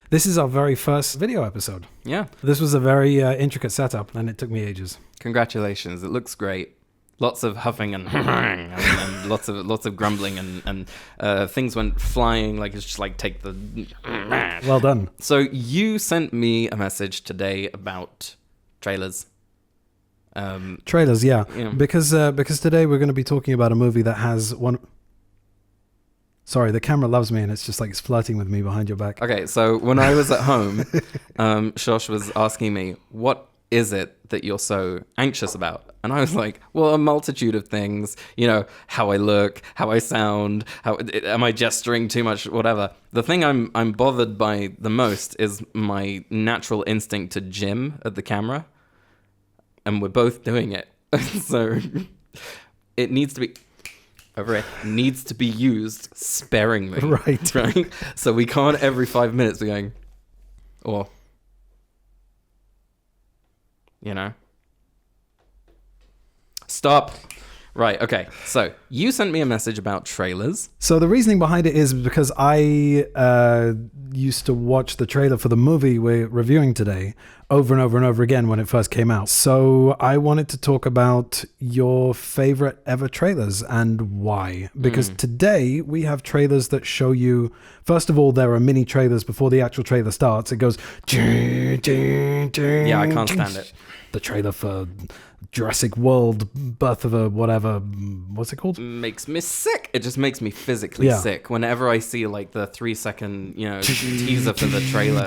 This is our very first video episode. Yeah. This was a very intricate setup, and it took me ages. Congratulations. It looks great. Lots of huffing and, and lots of grumbling and things went flying. Like, it's just like, take the... Well done. So you sent me a message today about trailers. Trailers, yeah. Because today we're going to be talking about a movie that has one... Sorry, the camera loves me and it's just like it's flirting with me behind your back. Okay, so when I was at home, Shosh was asking me, what is it that you're so anxious about? And I was like, well, a multitude of things. You know, how I look, how I sound, how am I gesturing too much, whatever. The thing I'm bothered by the most is my natural instinct to gym at the camera. And we're both doing it. So it needs to be... Over it needs to be used sparingly. Right. So we can't every 5 minutes be going, or, you know. Stop. Right, okay. So you sent me a message about trailers. So the reasoning behind it is because I used to watch the trailer for the movie we're reviewing today over and over and over again when it first came out. So I wanted to talk about your favorite ever trailers and why. Because today we have trailers that show you, first of all, there are mini trailers before the actual trailer starts. It goes... Yeah, I can't stand it. The trailer for Jurassic World, Birth of a whatever, what's it called? Makes me sick. It just makes me physically sick whenever I see like the 3-second, teaser for the trailer.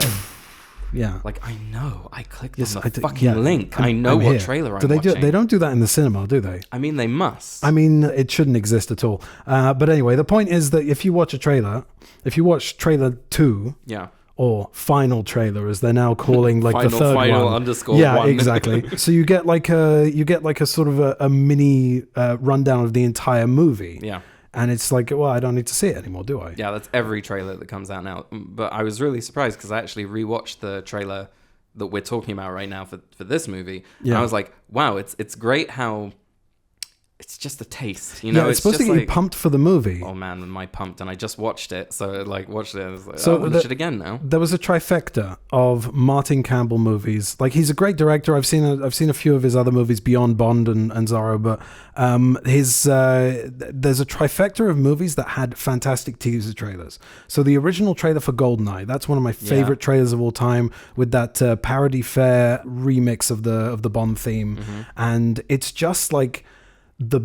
Yeah. Like, I know. I clicked on the fucking link. I know what trailer I'm watching. They don't do that in the cinema, do they? I mean, they must. I mean, it shouldn't exist at all. But anyway, the point is that if you watch a trailer, if you watch trailer 2... Yeah. Or final trailer, as they're now calling like the third final one. _1. Yeah, exactly. So you get like a sort of a mini rundown of the entire movie. Yeah. And it's like, well, I don't need to see it anymore, do I? Yeah, that's every trailer that comes out now. But I was really surprised because I actually rewatched the trailer that we're talking about right now for this movie. Yeah. And I was like, wow, it's great how... It's just a taste, you know. Yeah, it's supposed to get you pumped for the movie. Oh man, am I pumped? And I just watched it, so watched it. And I was like, I want to watch it again now. There was a trifecta of Martin Campbell movies. Like, he's a great director. I've seen a few of his other movies beyond Bond and Zorro, but there's a trifecta of movies that had fantastic teaser trailers. So the original trailer for GoldenEye, that's one of my favorite trailers of all time, with that parody fair remix of the Bond theme, and it's just like the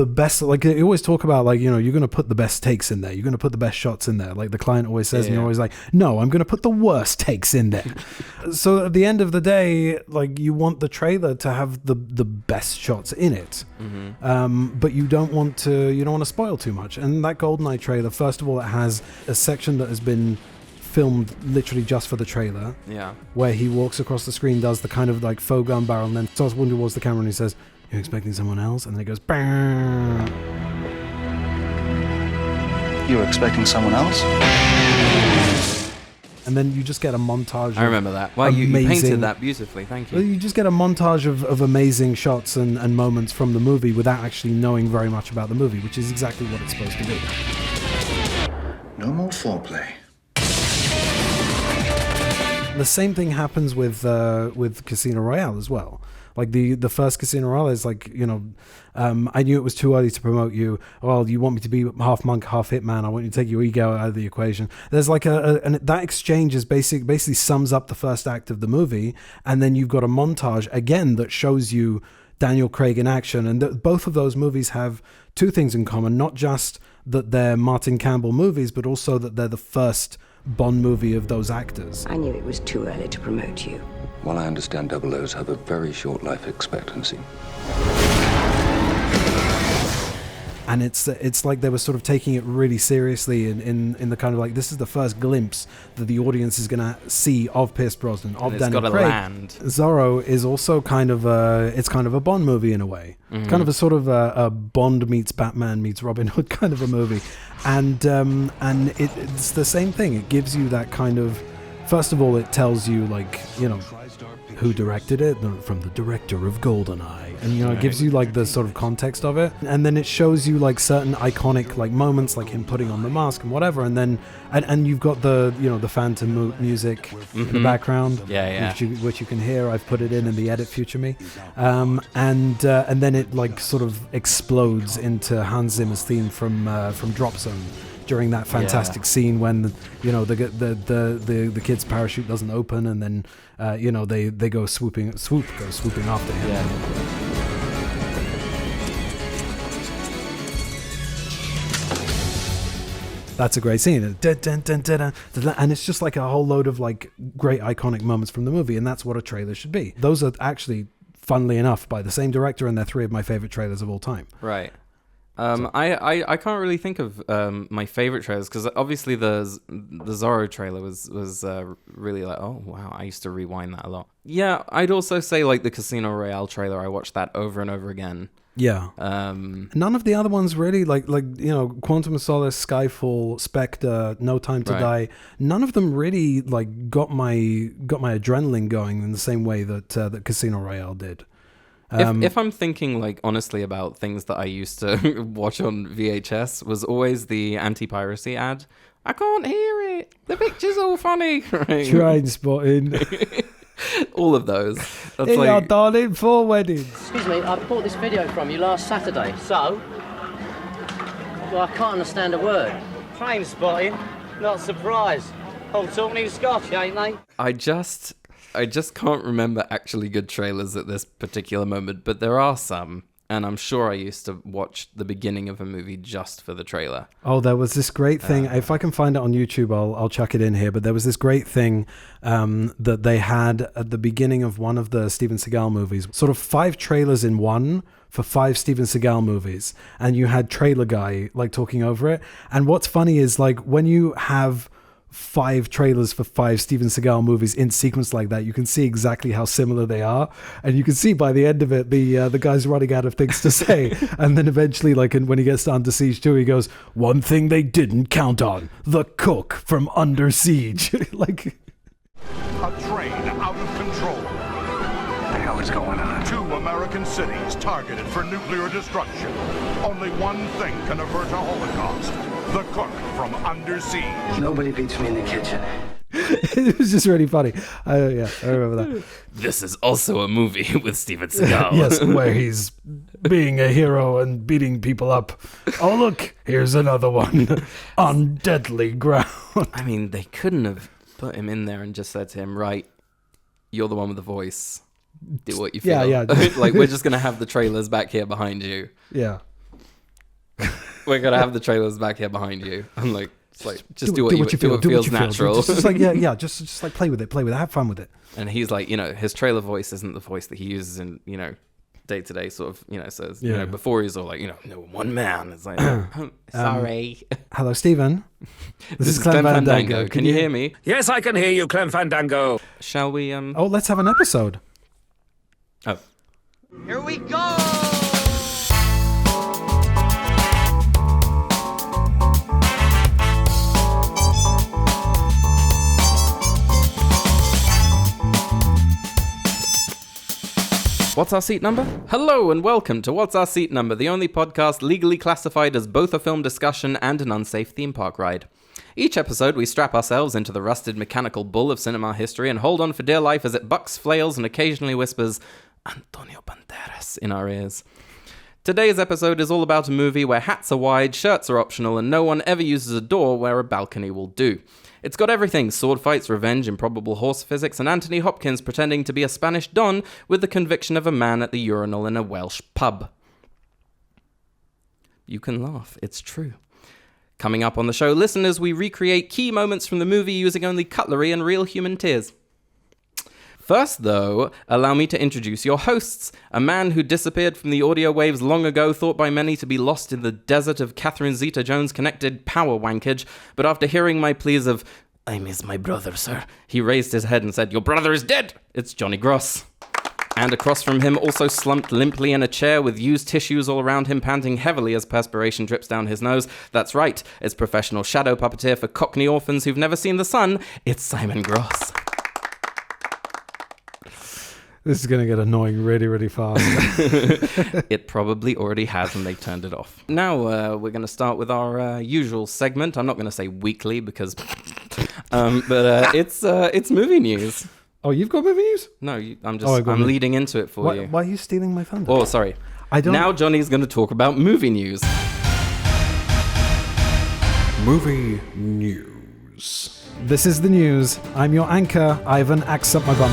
best. Like, they always talk about, like, you're going to put the best takes in there, you're going to put the best shots in there, like the client always says. And you're always like, no, I'm going to put the worst takes in there. So at the end of the day, like, you want the trailer to have the best shots in it, but you don't want to spoil too much. And that GoldenEye trailer, first of all, it has a section that has been filmed literally just for the trailer, where he walks across the screen, does the kind of like faux gun barrel, and then starts walking towards the camera and he says, "You're expecting someone else?" And then it goes, "Bam." You were expecting someone else? And then you just get a montage. I remember that. Wow, you painted that beautifully. Thank you. You just get a montage of amazing shots and moments from the movie without actually knowing very much about the movie, which is exactly what it's supposed to do. No more foreplay. The same thing happens with Casino Royale as well. Like the first Casino Royale is like, I knew it was too early to promote you. Well, you want me to be half monk, half hitman. I want you to take your ego out of the equation. There's like and that exchange is basically sums up the first act of the movie, and then you've got a montage again that shows you Daniel Craig in action. And both of those movies have two things in common: not just that they're Martin Campbell movies, but also that they're the first Bond movie of those actors. I knew it was too early to promote you. Well, I understand O's have a very short life expectancy. And it's like they were sort of taking it really seriously in the kind of like, this is the first glimpse that the audience is going to see of Pierce Brosnan, of Daniel Craig. Land. Zorro is also kind of a Bond movie in a way, kind of a sort of a Bond meets Batman meets Robin Hood kind of a movie, and it's the same thing. It gives you that kind of, first of all, it tells you, like, who directed it, from the director of GoldenEye. and it gives you like the sort of context of it, and then it shows you like certain iconic like moments, like him putting on the mask and whatever, and then and you've got the the phantom music in the background, which you can hear. I've put it in the edit, future me, and then it like sort of explodes into Hans Zimmer's theme from Drop Zone during that fantastic scene when the kid's parachute doesn't open, and then they go swooping after him. Yeah. That's a great scene, and it's just like a whole load of like great iconic moments from the movie, and that's what a trailer should be. Those are actually, funnily enough, by the same director, and they're three of my favorite trailers of all time. Right. I can't really think of my favorite trailers, because obviously the Zorro trailer was really like, oh wow, I used to rewind that a lot. Yeah, I'd also say like the Casino Royale trailer, I watched that over and over again. Yeah. None of the other ones really, like Quantum of Solace, Skyfall, Spectre, No Time to Die. None of them really like got my adrenaline going in the same way that Casino Royale did. If I'm thinking like honestly about things that I used to watch on VHS, was always the anti-piracy ad. I can't hear it. The picture's all funny. Right? Train spotting. All of those. That's they are darling for weddings. Excuse me, I bought this video from you last Saturday. So? Well, I can't understand a word. Train spotting? Not surprised. All talking in Scotch, ain't they? I just can't remember actually good trailers at this particular moment, but there are some, and I'm sure I used to watch the beginning of a movie just for the trailer. Oh, there was this great thing. If I can find it on YouTube, I'll chuck it in here. But there was this great thing that they had at the beginning of one of the Steven Seagal movies, sort of 5 trailers in one for 5 Steven Seagal movies, and you had Trailer Guy like talking over it. And what's funny is like when you have 5 trailers for 5 Steven Seagal movies in sequence like that, you can see exactly how similar they are, and you can see by the end of it the guy's running out of things to say. And then eventually, like when he gets to Under Siege 2, he goes, "One thing they didn't count on: the cook from Under Siege." Like a train out of control. What the hell is going on? 2 American cities targeted for nuclear destruction. Only one thing can avert a Holocaust: the cook from Under Siege. Nobody beats me in the kitchen. It was just really funny. I remember that. This is also a movie with Steven Seagal. Yes, where he's being a hero and beating people up. Oh, look, here's another one on deadly ground. I mean, they couldn't have put him in there and just said to him, right, you're the one with the voice. Do what you feel. Yeah. Like, we're just going to have the trailers back here behind you. Yeah. We're going to have the trailers back here behind you. I'm like, it's like, just do what you feel. Do what feels natural. Just like, just like play with it, have fun with it. And he's like, his trailer voice isn't the voice that he uses in, day to day sort of, says, before he's all like, no, one man. It's like, sorry. Hello, Stephen. This is Clem Fandango. Can you hear me? Yes, I can hear you, Clem Fandango. Shall we, Oh, let's have an episode. Oh. Here we go! What's Our Seat Number? Hello and welcome to What's Our Seat Number, the only podcast legally classified as both a film discussion and an unsafe theme park ride. Each episode, we strap ourselves into the rusted mechanical bull of cinema history and hold on for dear life as it bucks, flails, and occasionally whispers, Antonio Banderas, in our ears. Today's episode is all about a movie where hats are wide, shirts are optional, and no one ever uses a door where a balcony will do. It's got everything: sword fights, revenge, improbable horse physics, and Anthony Hopkins pretending to be a Spanish don with the conviction of a man at the urinal in a Welsh pub. You can laugh, it's true. Coming up on the show, listeners, we recreate key moments from the movie using only cutlery and real human tears. First, though, allow me to introduce your hosts, a man who disappeared from the audio waves long ago, thought by many to be lost in the desert of Catherine Zeta-Jones connected power wankage, but after hearing my pleas of, I miss my brother, sir, he raised his head and said, your brother is dead! It's Johnny Gross. And across from him, also slumped limply in a chair with used tissues all around him, panting heavily as perspiration drips down his nose. That's right, it's professional shadow puppeteer for Cockney orphans who've never seen the sun, it's Simon Gross. This is going to get annoying really, really fast. It probably already has, and they turned it off. Now we're going to start with our usual segment. I'm not going to say weekly because, but it's movie news. Oh, you've got movie news? No, I'm leading into it for you. Why are you stealing my thunder? Oh, sorry. Now Johnny's going to talk about movie news. Movie news. This is the news. I'm your anchor, Ivan Axe Up My Bum.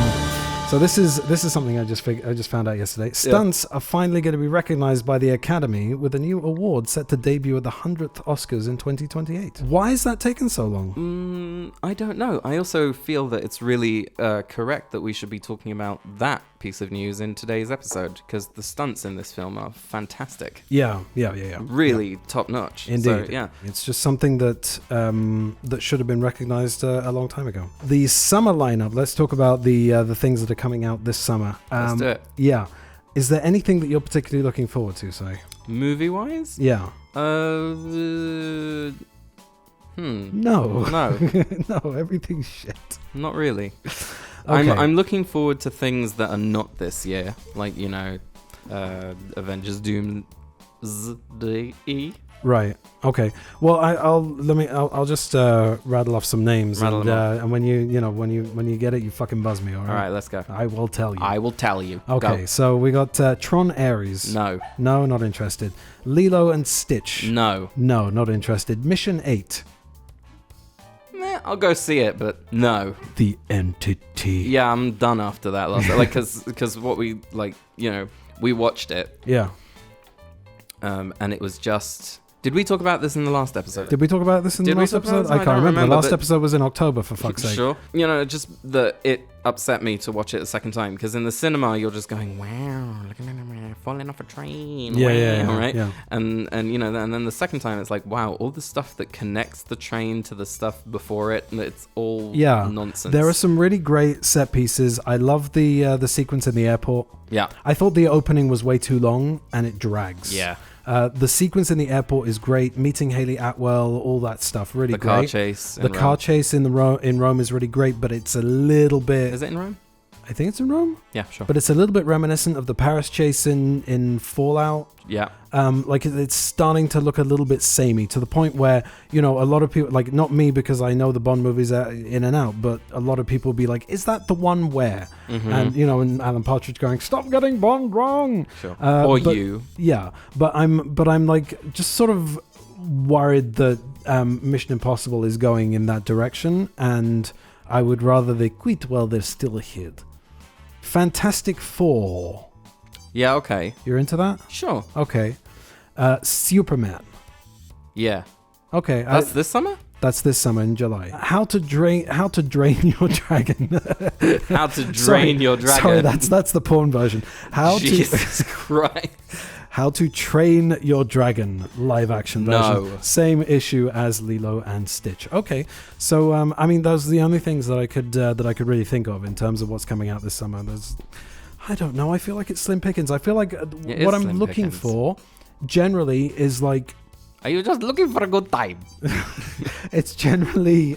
So this is something I just found out yesterday. Stunts are finally going to be recognized by the Academy with a new award set to debut at the 100th Oscars in 2028. Why is that taking so long? I don't know. I also feel that it's really correct that we should be talking about that piece of news in today's episode because the stunts in this film are fantastic. Yeah. Really top notch. Indeed. So, yeah. It's just something that that should have been recognized a long time ago. The summer lineup. Let's talk about the things that are coming out this summer. Let's do it. Yeah. Is there anything that you're particularly looking forward to, Si? Movie-wise? Yeah. No. No, everything's shit. Not really. Okay. I'm looking forward to things that are not this year, like Avengers Doomsday. Right. Okay. Well, I'll just rattle off some names, and when you get it, you fucking buzz me. All right. All right. Let's go. I will tell you. I will tell you. Okay. Go. So we got Tron Ares. No, not interested. Lilo and Stitch. No, not interested. Mission 8. I'll go see it, but no. The Entity. Yeah, I'm done after that last. Because what we we watched it. Yeah. And it was just. Did we talk about this in the last episode? Did we talk about this in the last episode? I can't remember. The last episode was in October, for fuck's sake. Sure. Just that it upset me to watch it a second time because in the cinema you're just going, wow, look at him falling off a train. Yeah, right? Yeah. And then the second time it's like, wow, all the stuff that connects the train to the stuff before it, it's all nonsense. There are some really great set pieces. I love the sequence in the airport. Yeah. I thought the opening was way too long and it drags. Yeah. The sequence in the airport is great. Meeting Haley Atwell, all that stuff, really great. The car chase in Rome is really great, but it's a little bit. Is it in Rome? I think it's in Rome. Yeah, sure. But it's a little bit reminiscent of the Paris chase in Fallout. Yeah. Like it's starting to look a little bit samey to the point where, a lot of people, like not me because I know the Bond movies are in and out, but a lot of people will be like, is that the one where? Mm-hmm. And Alan Partridge going, stop getting Bond wrong. Sure. You. Yeah. But I'm like just sort of worried that Mission Impossible is going in that direction, and I would rather they quit while they're still ahead. Fantastic Four. Yeah, okay. You're into that? Sure. Okay. Superman. Yeah. Okay. That's this summer? That's this summer in July. How to drain your dragon. How to drain your dragon. Sorry, that's the porn version. Jesus Christ. How to Train Your Dragon live action version. No. Same issue as Lilo and Stitch. Okay, so those are the only things that I could really think of in terms of what's coming out this summer. I don't know. I feel like it's slim pickings. I feel like what I'm looking for generally is like. Are you just looking for a good time? It's generally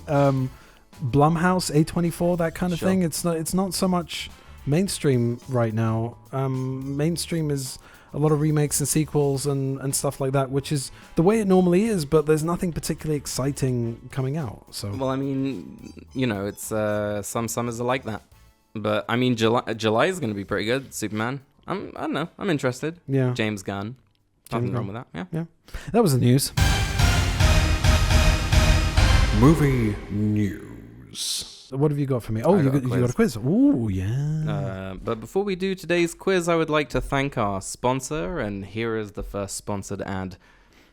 Blumhouse, A24, that kind of thing. It's not so much mainstream right now. Mainstream is a lot of remakes and sequels and stuff like that, which is the way it normally is, but there's nothing particularly exciting coming out. So well, it's some summers are like that, but July is going to be pretty good. Superman. I don't know. I'm interested. Yeah. James Gunn. Nothing wrong with that. Yeah. That was the news. Movie news. What have you got for me? Oh, you got a quiz. Ooh, yeah. But before we do today's quiz, I would like to thank our sponsor, and here is the first sponsored ad.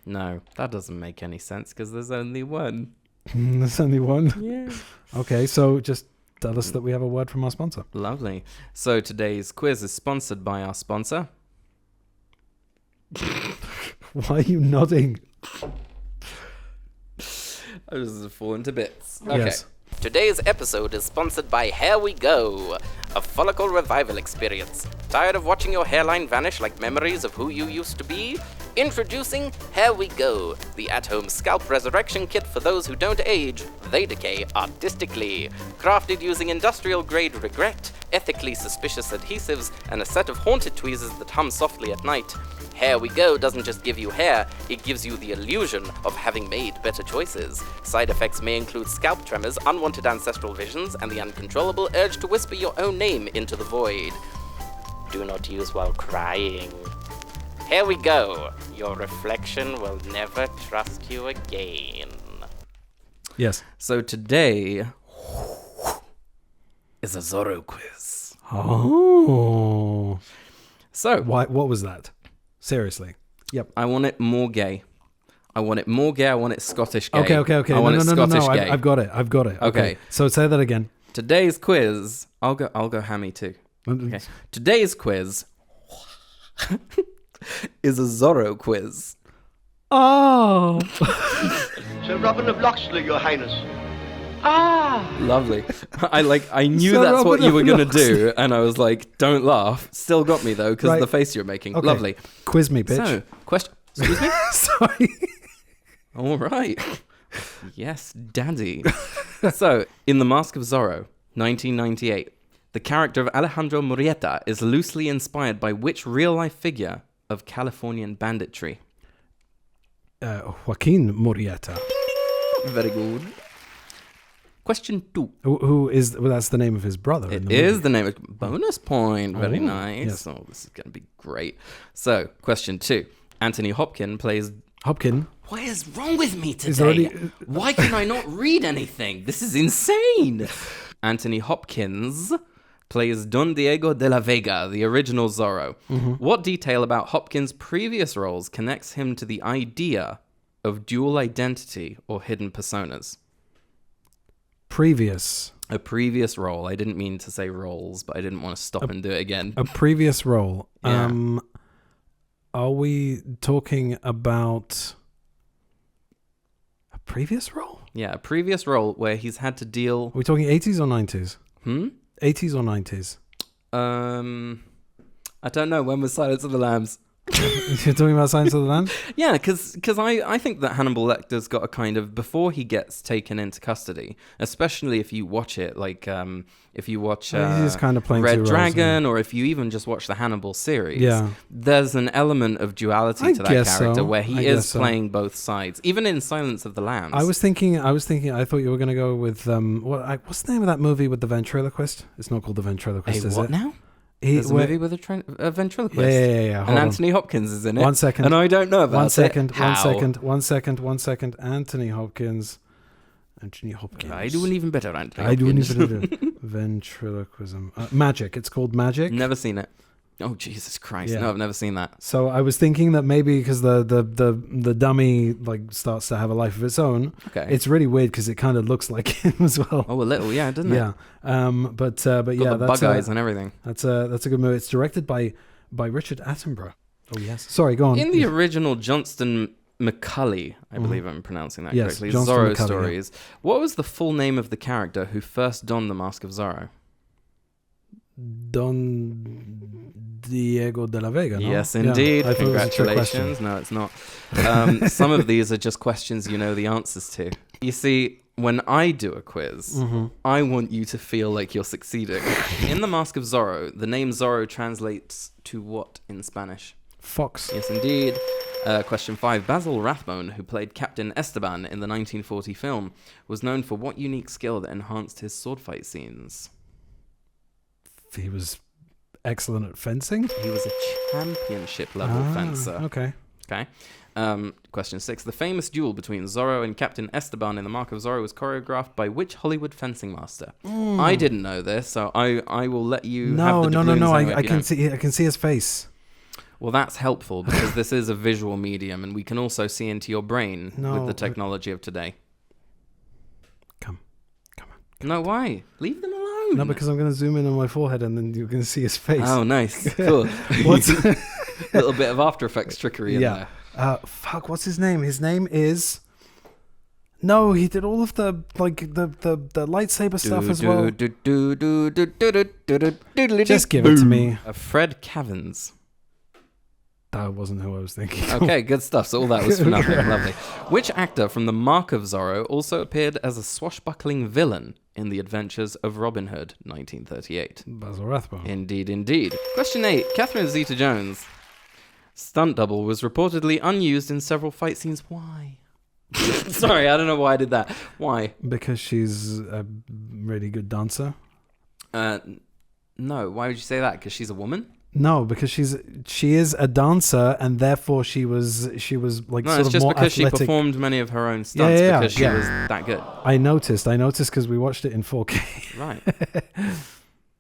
No, that doesn't make any sense because there's only one. There's only one? Yeah. Okay, so just tell us that we have a word from our sponsor. Lovely. So today's quiz is sponsored by our sponsor. Why are you nodding? I just fallen to bits. Okay. Yes. Today's episode is sponsored by Here We Go, A follicle revival experience. Tired of watching your hairline vanish like memories of who you used to be? Introducing Here We Go, the at-home scalp resurrection kit for those who don't age, they decay artistically. Crafted using industrial-grade regret, ethically suspicious adhesives, and a set of haunted tweezers that hum softly at night. Here We Go doesn't just give you hair, it gives you the illusion of having made better choices. Side effects may include scalp tremors, unwanted ancestral visions, and the uncontrollable urge to whisper your own name into the void. Do not use while crying. Here we go. Your reflection will never trust you again. Yes. So today is a Zorro quiz. Oh. So What was that? Seriously. Yep. I want it more gay. I want it more gay. I want it Scottish gay. Okay. I want it Scottish gay. I've got it. Okay. So say that again. Today's quiz. I'll go hammy too. Okay. Today's quiz is a Zorro quiz. Oh. Sir Robin of Locksley, Your Highness. Lovely. I knew So that's what Robin you were of gonna Locksley. do, and I was like, don't laugh. Still got me though, because Right. the face you're making. Okay. Lovely. Quiz me, bitch. So, question. Excuse me. Sorry. All right. Yes, daddy. So, in The Mask of Zorro, 1998, the character of Alejandro Murrieta is loosely inspired by which real-life figure of Californian banditry? Joaquin Murrieta. Very good. Question 2. Who is? Well, that's the name of his brother. in It the is movie. the name of... Bonus point. Very Oh, nice. yes. Oh, this is going to be great. So, question 2. Anthony Hopkins plays... Hopkins. What is wrong with me He's today? already- Why can I not read anything? This is insane. Anthony Hopkins plays Don Diego de la Vega, the original Zorro. Mm-hmm. What detail about Hopkins' previous roles connects him to the idea of dual identity or hidden personas? Previous. A previous role. I didn't mean to say roles, but I didn't want to stop and do it again. A previous role. Yeah. Are we talking about a previous role? Yeah, a previous role where he's had to deal... Are we talking 80s or 90s? 80s or 90s? I don't know. When was Silence of the Lambs? You're talking about Silence of the Lambs? Yeah, because I think that Hannibal Lecter's got a kind of... Before he gets taken into custody, especially if you watch it, like if you watch He's just kind of playing two Red roles, Dragon, or if you even just watch the Hannibal series, Yeah. there's an element of duality I to that guess character so. where he I is guess so. playing both sides. Even in Silence of the Lambs. I thought you were going to go with, what's the name of that movie with the ventriloquist? It's not called The Ventriloquist, is what it? now? He, There's a movie with a ventriloquist. Yeah. And Hold on. Anthony Hopkins is in it. 1 second. And I don't know about One it. second. How? 1 second. Anthony Hopkins. I do an even better Anthony I do an Hopkins. even better. Ventriloquism. Magic. It's called Magic. Never seen it. Oh, Jesus Christ. Yeah. No, I've never seen that. So I was thinking that maybe because the dummy like starts to have a life of its own. Okay. It's really weird because it kind of looks like him as well. Oh, a little, yeah, doesn't Yeah. it? But Got yeah, the that's bug eyes and everything. That's a good movie. It's directed by Richard Attenborough. Oh yes. Sorry, go on. In the original Johnston McCulley, I believe I'm pronouncing that Yes, correctly, Johnston Zorro McCulley, Stories, what was the full name of the character who first donned the Mask of Zorro? Don Diego de la Vega. No? Yes, Yeah, indeed. I thought it was a trick question. Congratulations. No, it's not. Some of these are just questions you know the answers to. You see, when I do a quiz, Mm-hmm. I want you to feel like you're succeeding. In The Mask of Zorro, the name Zorro translates to what in Spanish? Fox. Yes, indeed. Question 5. Basil Rathbone, who played Captain Esteban in the 1940 film, was known for what unique skill that enhanced his sword fight scenes? He was excellent at fencing. He was a championship level fencer. Okay. Okay. Question 6. The famous duel between Zorro and Captain Esteban in The Mark of Zorro was choreographed by which Hollywood fencing master? I didn't know this, so I will let you have the doubloons anyway I if you don't. I can see his face. Well, that's helpful because this is a visual medium and we can also see into your brain with the technology of today. Come on. No, why? Leave them alone. No, because I'm going to zoom in on my forehead and then you can see his face. Oh, nice. Cool. What's A little bit of After Effects trickery in there. What's his name? His name is No, he did all of the lightsaber stuff as well. Just give it to me. Fred Cavins. That wasn't who I was thinking. Okay, good stuff. So all that was for nothing. Lovely. Which actor from The Mark of Zorro also appeared as a swashbuckling villain in The Adventures of Robin Hood, 1938? Basil Rathbone. Indeed, indeed. Question 8. Catherine Zeta-Jones' stunt double was reportedly unused in several fight scenes. Why? Sorry, I don't know why I did that. Why? Because she's a really good dancer. No. Why would you say that? Because she's a woman? No, because she is a dancer, and therefore she was like no, sort it's of just more because athletic. she performed many of her own stunts because she was that good. I noticed because we watched it in 4K. Right.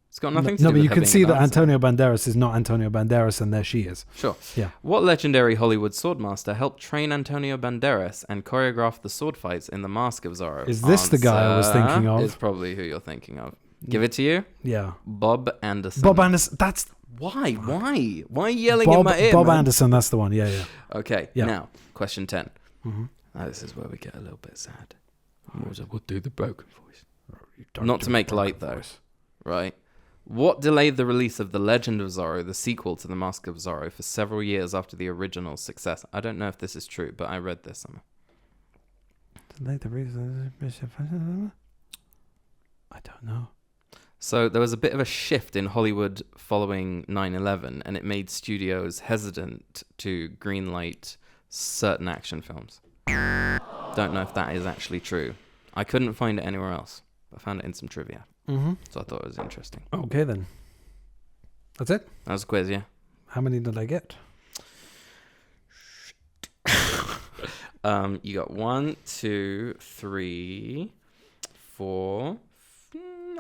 It's got nothing to do no, with but you her can being see a that dancer. Antonio Banderas is not Antonio Banderas, and there she is. Sure. Yeah. What legendary Hollywood swordmaster helped train Antonio Banderas and choreograph the sword fights in The Mask of Zorro? Is this the guy I was thinking of? Is probably who you're thinking of. Give it to you? Yeah. Bob Anderson. Bob Anderson. That's... Why? Why are you yelling in my ear, Bob man? Anderson, that's the one. Yeah. Okay, yeah. Now, question 10. Mm-hmm. Now, this is where we get a little bit sad. We'll do the broken voice. Not to make light, though. Right? What delayed the release of The Legend of Zorro, the sequel to The Mask of Zorro, for several years after the original success? I don't know if this is true, but I read this somewhere. Delayed the release. I don't know. So there was a bit of a shift in Hollywood following 9/11, and it made studios hesitant to greenlight certain action films. Don't know if that is actually true. I couldn't find it anywhere else. I found it in some trivia. Mm-hmm. So I thought it was interesting. Okay, then. That's it? That was a quiz, yeah. How many did I get? You got 1, 2, 3, 4...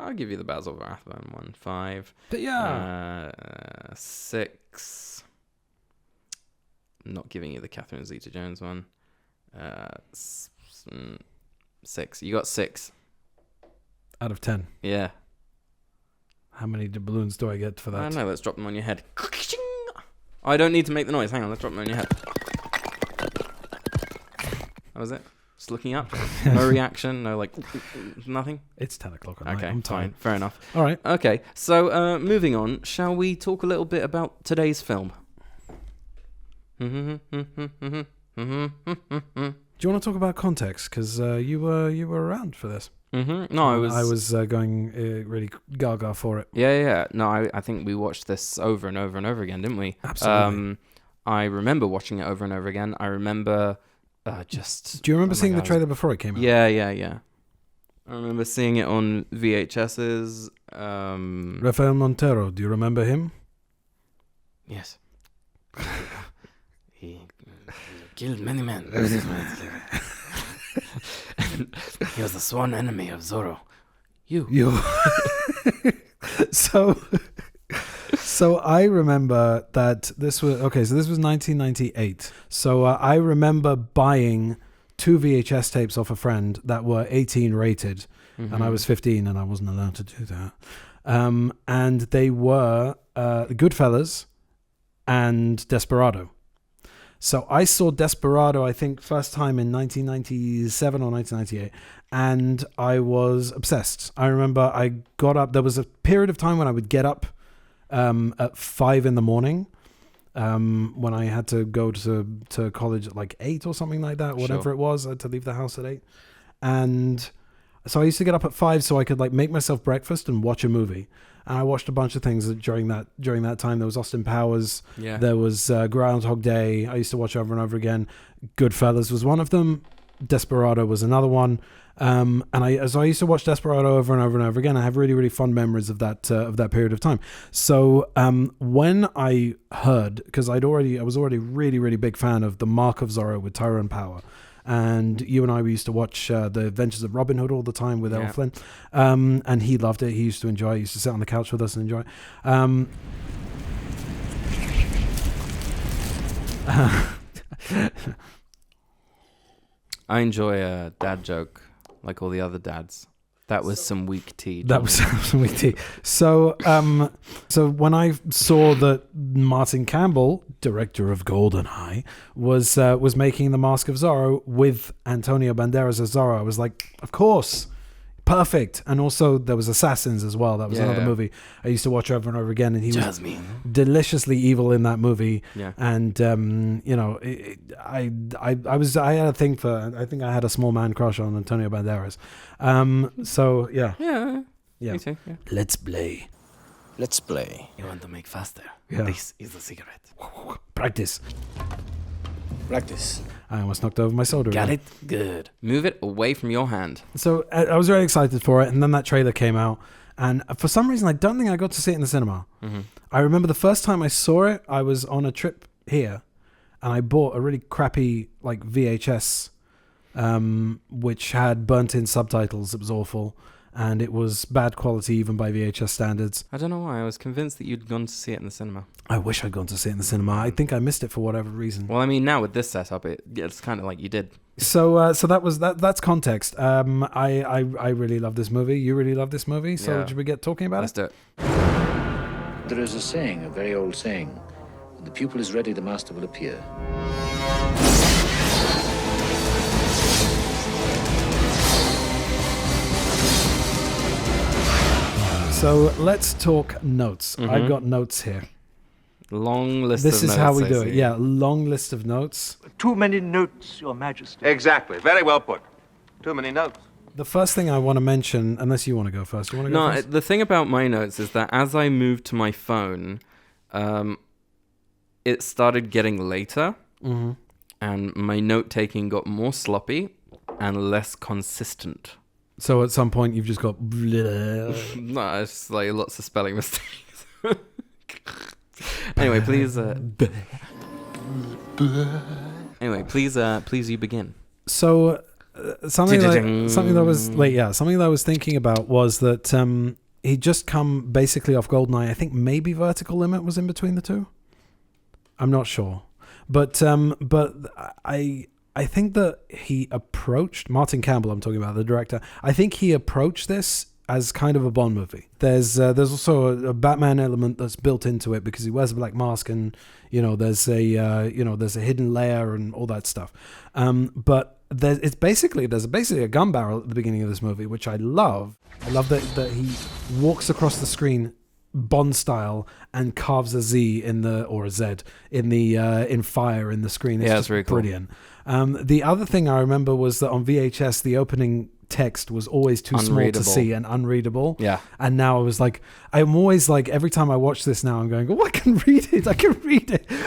I'll give you the Basil Rathbone one. 5. But yeah. 6. I'm not giving you the Catherine Zeta-Jones one. 6. You got 6. Out of 10. Yeah. How many balloons do I get for that? I don't know. Let's drop them on your head. I don't need to make the noise. Hang on. Let's drop them on your head. That was it. Just looking up. No reaction. No, like, nothing. It's 10 o'clock at night. Okay, I'm tired. fine. Fair enough. All right. Okay, so moving on. Shall we talk a little bit about today's film? Do you want to talk about context? Because you were around for this. Mm-hmm. No, I was going really gaga for it. Yeah. No, I think we watched this over and over and over again, didn't we? Absolutely. I remember watching it over and over again. I remember just... Do you remember seeing the trailer before it came out? Yeah. I remember seeing it on VHSs. Rafael Montero, do you remember him? Yes. He killed many men. He was the sworn enemy of Zorro. You. So I remember that this was 1998. So I remember buying 2 VHS tapes off a friend that were 18 rated, and I was 15 and I wasn't allowed to do that. And they were Goodfellas and Desperado. So I saw Desperado, I think, first time in 1997 or 1998, and I was obsessed. I remember I got up. There was a period of time when I would get up at 5 in the morning when I had to go to college at like 8 or something like that, whatever it was. I had to leave the house at 8. And so I used to get up at 5 so I could like make myself breakfast and watch a movie. And I watched a bunch of things during that time. There was Austin Powers. Yeah. There was Groundhog Day. I used to watch over and over again. Goodfellas was one of them. Desperado was another one. And I used to watch Desperado over and over and over again. I have really, really fond memories of that period of time. So when I heard, because I was already really, really big fan of The Mark of Zorro with Tyrone Power. And you and I, we used to watch The Adventures of Robin Hood all the time with Errol Flynn. And he loved it. He used to enjoy it. He used to sit on the couch with us and enjoy it. I enjoy a dad joke like all the other dads. That was some weak tea. That was some weak tea. So, so when I saw that Martin Campbell, director of GoldenEye, was making the Mask of Zorro with Antonio Banderas as Zorro, I was like, of course, perfect. And also there was Assassins as well. That was another movie I used to watch over and over again, and he was deliciously evil in that movie. Yeah. And you know, I had a thing for. I think I had a small man crush on Antonio Banderas. So yeah. Yeah. Me too, yeah. Let's play. Let's play. You want to make faster? Yeah. This is the cigarette. Practice. Practice. I almost knocked over my soda. Got again. it? Good. Move it away from your hand. So I was very excited for it, and then that trailer came out, and for some reason I don't think I got to see it in the cinema. Mm-hmm. I remember the first time I saw it, I was on a trip here, and I bought a really crappy like VHS, which had burnt-in subtitles. It was awful. And it was bad quality even by VHS standards. I don't know why. I was convinced that you'd gone to see it in the cinema. I wish I'd gone to see it in the cinema. I think I missed it for whatever reason. Well, I mean, now with this setup, it's kind of like you did. So that was that's context. I really love this movie. You really love this movie. So should we get talking about Let's it? Let's do it. There is a saying, a very old saying. When the pupil is ready, the master will appear. So let's talk notes. Mm-hmm. I've got notes here. Long list this of notes. This is how we do it. Yeah, long list of notes. Too many notes, Your Majesty. Exactly. Very well put. Too many notes. The first thing I want to mention, unless you want to go first. You want to go first? No, the thing about my notes is that as I moved to my phone, it started getting later, and my note-taking got more sloppy and less consistent. So at some point you've just got... No, it's like lots of spelling mistakes. Anyway, please... please you begin. So something that I was thinking about was that he'd just come basically off GoldenEye. I think maybe Vertical Limit was in between the two. I'm not sure. But I think that he approached Martin Campbell, I'm talking about, the director. I think he approached this as kind of a Bond movie. There's also a Batman element that's built into it because he wears a black mask, and there's a hidden layer and all that stuff. But there's basically a gun barrel at the beginning of this movie, which I love. I love that he walks across the screen Bond style and carves a Z or a Z in fire in the screen. It's just very cool. Brilliant. The other thing I remember was that on VHS the opening text was always too small to see and unreadable. Yeah. And now I'm always like, every time I watch this now, I'm going, oh, I can read it.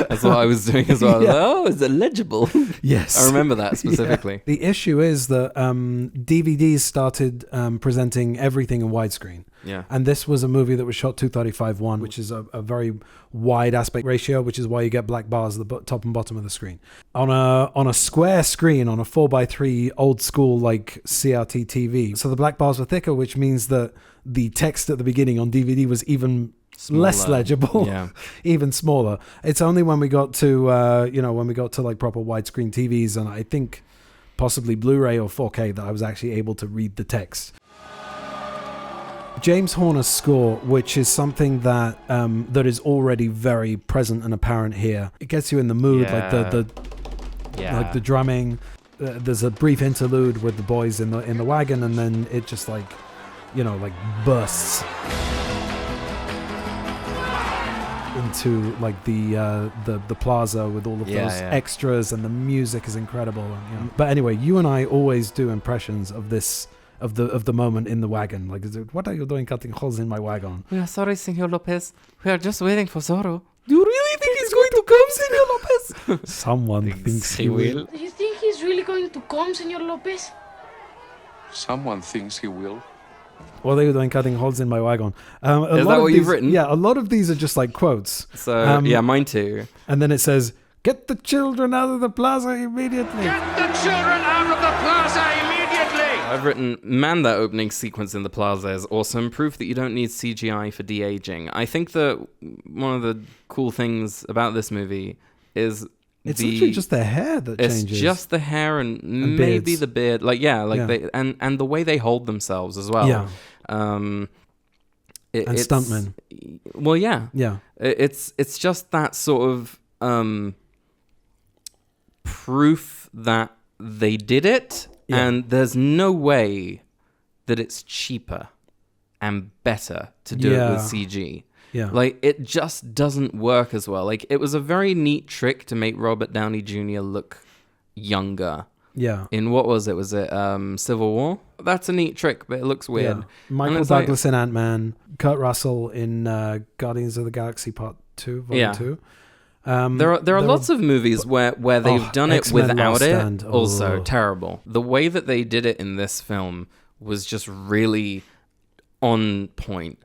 That's what I was doing as well. Yeah. Oh, is it legible? Yes. I remember that specifically. Yeah. The issue is that DVDs started presenting everything in widescreen. Yeah. And this was a movie that was shot 235:1, which is a very wide aspect ratio, which is why you get black bars at the top and bottom of the screen. On a square screen, on a 4:3 old school like CRT TV. So the black bars were thicker, which means that the text at the beginning on DVD was even less legible, even smaller. It's only when we got to like proper widescreen TVs and I think possibly Blu-ray or 4K that I was actually able to read the text. James Horner's score, which is something that that is already very present and apparent here. It gets you in the mood, like the drumming. There's a brief interlude with the boys in the wagon, and then it just bursts into like the plaza with all of those extras, and the music is incredible. But anyway, you and I always do impressions of this. Of the moment in the wagon, like, what are you doing cutting holes in my wagon? We are sorry, Senor Lopez. We are just waiting for Zorro. Do you really think he's going to come, Senor Lopez? Someone thinks he will. Do you think he's really going to come, Senor Lopez? Someone thinks he will. What are you doing cutting holes in my wagon? Is that what you've written? Yeah, a lot of these are just like quotes. So mine too. And then it says, "Get the children out of the plaza immediately." Get the children out of the plaza immediately! I've written, man, that opening sequence in the plaza is awesome. Proof that you don't need CGI for de-aging. I think that one of the cool things about this movie is It's literally just their hair that changes. It's just the hair and maybe beards. the beard. Like, they and the way they hold themselves as well. Yeah. And stuntmen. Well, yeah. Yeah. It's just that sort of proof that they did it, and there's no way that it's cheaper and better to do it with CG. Yeah. Like, it just doesn't work as well. Like, it was a very neat trick to make Robert Downey Jr. look younger. Yeah. In what was it? Was it Civil War? That's a neat trick, but it looks weird. Yeah. Michael Douglas in Ant-Man, Kurt Russell in Guardians of the Galaxy Part 2, Volume 2. There are lots of movies where they've done it X-Men without Last it. Stand. Also terrible. The way that they did it in this film was just really on point.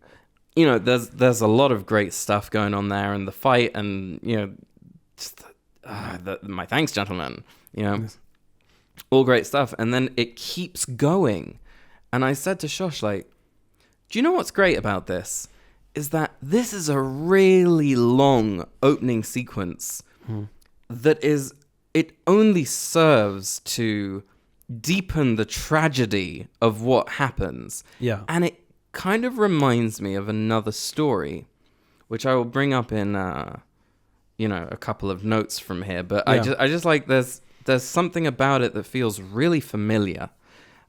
You know, there's a lot of great stuff going on there, and the fight, and you know, just my thanks, gentlemen. You know, all great stuff, and then it keeps going. And I said to Shosh, like, do you know what's great about this? Is that this is a really long opening sequence that is, it only serves to deepen the tragedy of what happens. Yeah. And it kind of reminds me of another story, which I will bring up in, a couple of notes from here. But I just like, there's something about it that feels really familiar.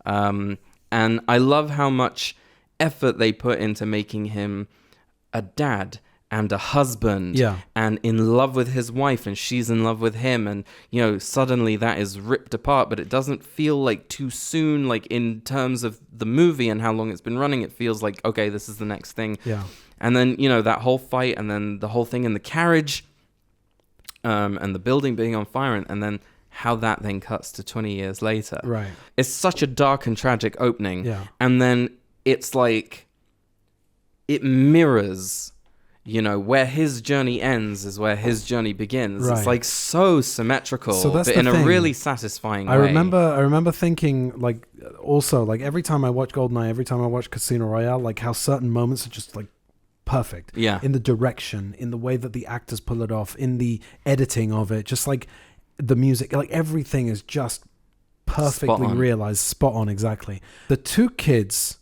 And I love how much effort they put into making him a dad and a husband, and in love with his wife, and she's in love with him, and you know, suddenly that is ripped apart, but it doesn't feel like too soon. Like, in terms of the movie and how long it's been running, it feels like, okay, this is the next thing. Yeah. And then, you know, that whole fight, and then the whole thing in the carriage, and the building being on fire, and then how that then cuts to 20 years later. Right. It's such a dark and tragic opening. Yeah. And then it's like, it mirrors, you know, where his journey ends is where his journey begins. Right. It's like so symmetrical, So that's but the in thing. a really satisfying way. I remember thinking, like, also, like, every time I watch GoldenEye, every time I watch Casino Royale, like, how certain moments are just, like, perfect. Yeah. In the direction, in the way that the actors pull it off, in the editing of it, just, like, the music, like, everything is just perfectly realized. Spot on, exactly. The two kids,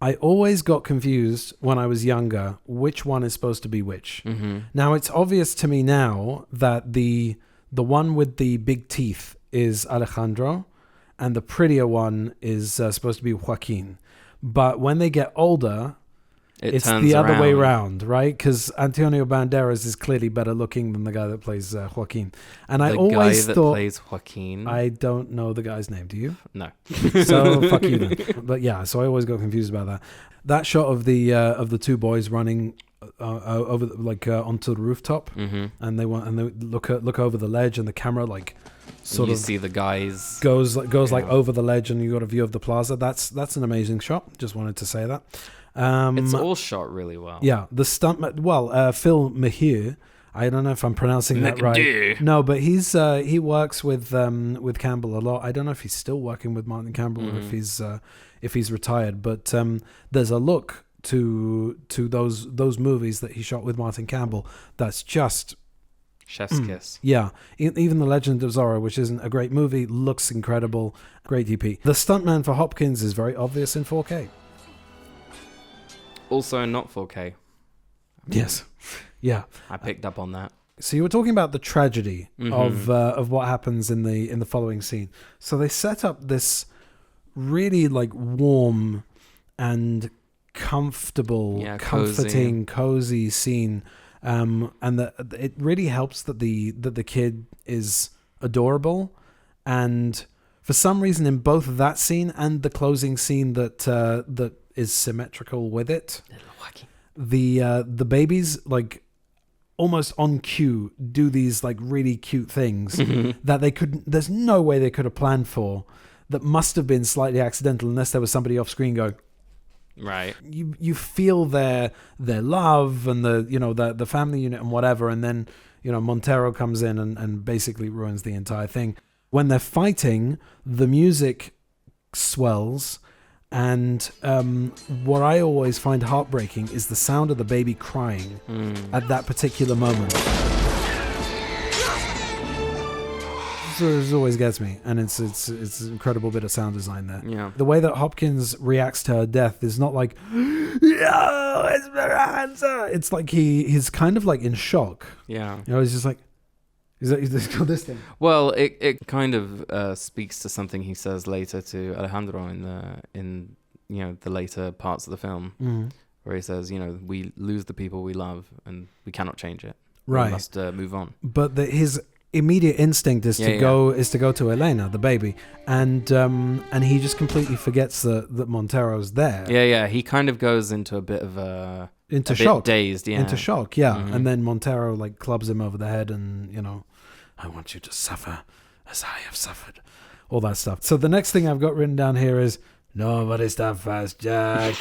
I always got confused when I was younger which one is supposed to be which. Mm-hmm. Now, it's obvious to me now that the one with the big teeth is Alejandro, and the prettier one is supposed to be Joaquin. But when they get older, it's the other way around, right? Because Antonio Banderas is clearly better looking than the guy that plays Joaquin. And I always thought... plays Joaquin? I don't know the guy's name. Do you? No. So fuck you then. But yeah, so I always got confused about that. That shot of the two boys running over onto the rooftop, and they look over the ledge, and the camera like sort of see the guys goes like over the ledge, and you got a view of the plaza. That's an amazing shot. Just wanted to say that. It's all shot really well. Yeah, the stunt. Phil Mahir. I don't know if I'm pronouncing that right. No, but he works with Campbell a lot. I don't know if he's still working with Martin Campbell or if he's retired. But there's a look to those movies that he shot with Martin Campbell that's just chef's kiss. Yeah, even The Legend of Zorro, which isn't a great movie, looks incredible. Great DP. The stuntman for Hopkins is very obvious in 4K. Also not 4K. Yes. Yeah. I picked up on that. So you were talking about the tragedy of what happens in the following scene. So they set up this really like warm and comfortable, comforting, cozy scene, and it really helps that the kid is adorable, and for some reason in both that scene and the closing scene that is symmetrical with it, the babies like almost on cue do these like really cute things that there's no way they could have planned for, that must have been slightly accidental unless there was somebody off screen going, right. You feel their love and the family unit and whatever, and then Montero comes in and basically ruins the entire thing. When they're fighting, the music swells. And what I always find heartbreaking is the sound of the baby crying at that particular moment. always gets me, and it's an incredible bit of sound design there. Yeah. The way that Hopkins reacts to her death is not like, "Yo, Esperanza." It's like he's kind of like in shock. Yeah. You know, he's just like, he's got this thing. Well, it kind of speaks to something he says later to Alejandro in the later parts of the film, where he says, we lose the people we love and we cannot change it. Right. We must move on. But his immediate instinct is to go to Elena, the baby, and he just completely forgets that Montero's there. Yeah. He kind of goes into a bit of shock, dazed. Yeah. Into shock. Yeah. Mm-hmm. And then Montero like clubs him over the head, and I want you to suffer as I have suffered. All that stuff. So the next thing I've got written down here is nobody stop fast, Jack.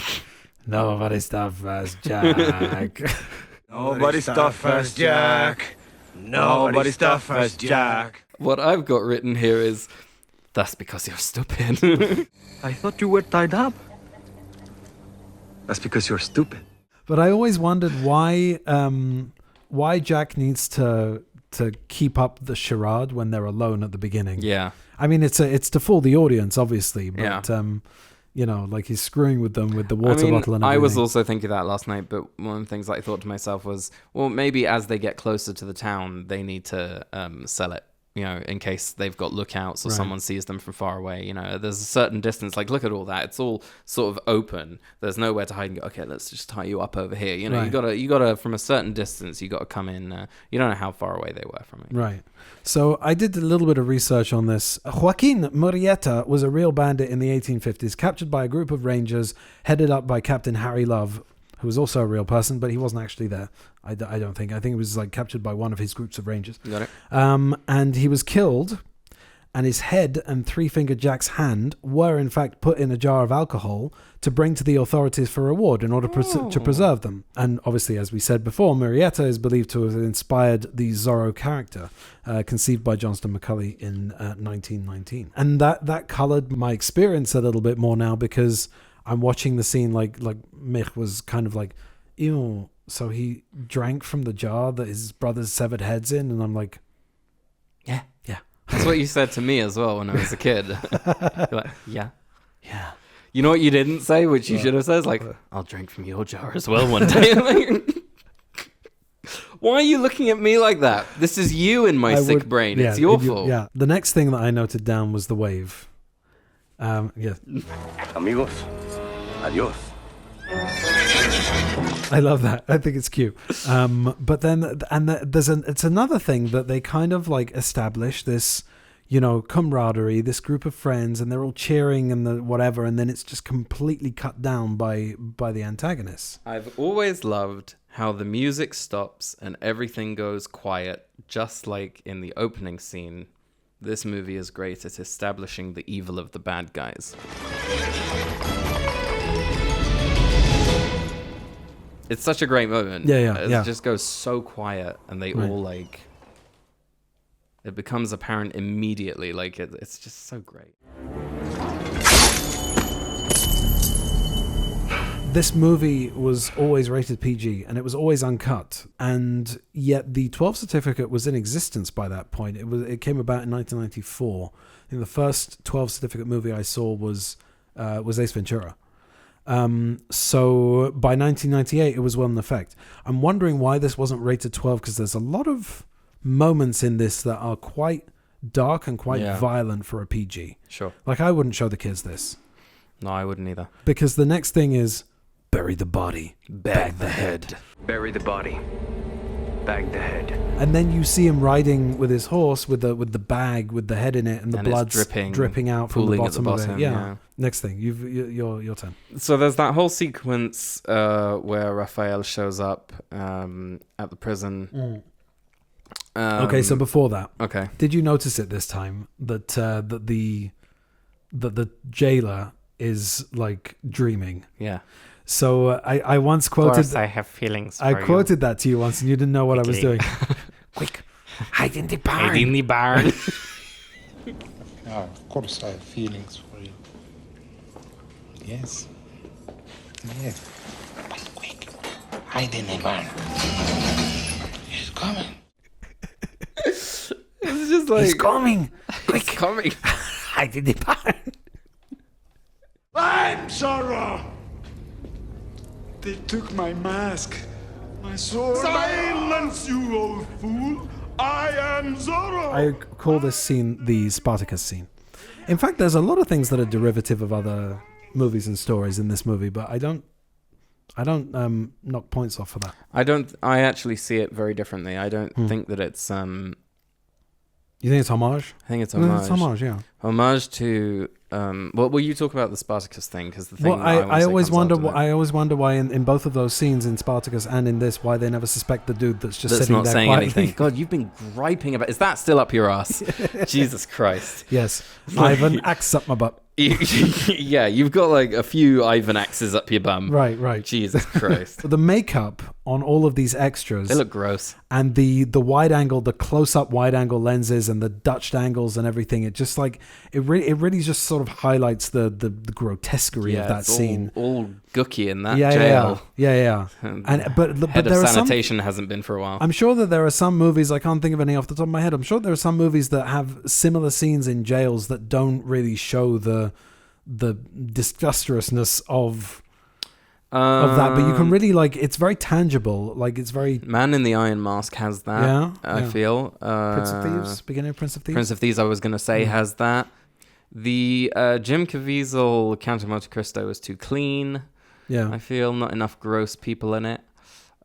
Nobody stop fast, Jack. Nobody stop fast, Jack. Nobody stop fast, Jack. What I've got written here is, that's because you're stupid. I thought you were tied up. That's because you're stupid. But I always wondered why Jack needs to keep up the charade when they're alone at the beginning. Yeah. I mean, it's to fool the audience, obviously, but yeah. Like he's screwing with them with the water bottle and everything. I was also thinking that last night, but one of the things I thought to myself was, well, maybe as they get closer to the town, they need to sell it, in case they've got lookouts or someone sees them from far away. There's a certain distance. Like, look at all that. It's all sort of open. There's nowhere to hide and go, okay, let's just tie you up over here. Right. You gotta from a certain distance, you gotta come in. You don't know how far away they were from it. Right. So I did a little bit of research on this. Joaquin Murrieta was a real bandit in the 1850s, captured by a group of rangers headed up by Captain Harry Love, who was also a real person, but he wasn't actually there. I don't think. I think it was like captured by one of his groups of rangers. Got it. And he was killed, and his head and three-fingered Jack's hand were in fact put in a jar of alcohol to bring to the authorities for reward in order to preserve them. And obviously, as we said before, Murrieta is believed to have inspired the Zorro character, conceived by Johnston McCulley in 1919. And that colored my experience a little bit more now, because I'm watching the scene like Mich was kind of like, ew, so he drank from the jar that his brother's severed head's in, and I'm like, yeah. That's what you said to me as well when I was a kid. You're like, yeah. You know what you didn't say, which you should have said? Is like, I'll drink from your jar as well one day. Why are you looking at me like that? This is you in my sick brain. It's your fault. Yeah. The next thing that I noted down was the wave. Yeah. Amigos, adios. I love that. I think it's cute. But then, it's another thing that they kind of like establish this, camaraderie, this group of friends, and they're all cheering and the whatever, and then it's just completely cut down by the antagonists. I've always loved how the music stops and everything goes quiet, just like in the opening scene. This movie is great at establishing the evil of the bad guys. It's such a great moment. It just goes so quiet, and they all it becomes apparent immediately. It's just so great. This movie was always rated PG, and it was always uncut, and yet the 12 certificate was in existence by that point. It came about in 1994. I think the first 12 certificate movie I saw was Ace Ventura. So by 1998, it was well in effect. I'm wondering why this wasn't rated 12, because there's a lot of moments in this that are quite dark and quite violent for a PG. Sure. Like, I wouldn't show the kids this. No, I wouldn't either. Because the next thing is bury the body, bag the head. Bury the body, bag the head. And then you see him riding with his horse with the bag with the head in it, and the blood's dripping out from the bottom of it. Yeah. Next thing, your turn. So there's that whole sequence where Raphael shows up at the prison. Okay, so before that, okay, did you notice it this time that the jailer is like dreaming? Yeah. So I once quoted. Of course, I have feelings. I quoted that to you once, and you didn't know what I was doing. Quick, hide in the barn. Hide in the barn. Yeah, of course I have feelings for you. Yes. But quick, hide in the barn. He's coming. It's just like, he's coming. It's coming. I'm Zorro! They took my mask, my sword. Silence, you old fool! I am Zorro! I call this scene the Spartacus scene. In fact, there's a lot of things that are derivative of other movies and stories in this movie, but I don't knock points off for that. I actually see it very differently. I don't think that it's You think it's homage? I think it's homage. It's homage, yeah. Homage to well, you talk about the Spartacus thing because the thing. Well, I always wonder why in both of those scenes in Spartacus and in this, why they never suspect the dude that's just sitting not there saying quietly. anything. God, you've been griping about. Is that still up your ass? Jesus Christ. Yes, I have an axe up my butt. Yeah, you've got like a few Ivan axes up your bum. Right. Jesus Christ. The makeup on all of these extras, they look gross. And the wide angle, the close up wide angle lenses and the Dutched angles and everything, it just like it really just sort of highlights the grotesquerie of that scene. All gooky in that jail. Yeah. But Head there of are sanitation hasn't been for a while. I'm sure that there are some movies, I can't think of any off the top of my head. I'm sure there are some movies that have similar scenes in jails that don't really show the disgusterousness of that, but you can really like it's very tangible, like it's very. Man in the Iron Mask has that. I feel Prince of Thieves, beginning of Prince of Thieves. Prince of Thieves, I was gonna say, has that. The Jim Caviezel Count of Monte Cristo is too clean. Yeah, I feel not enough gross people in it.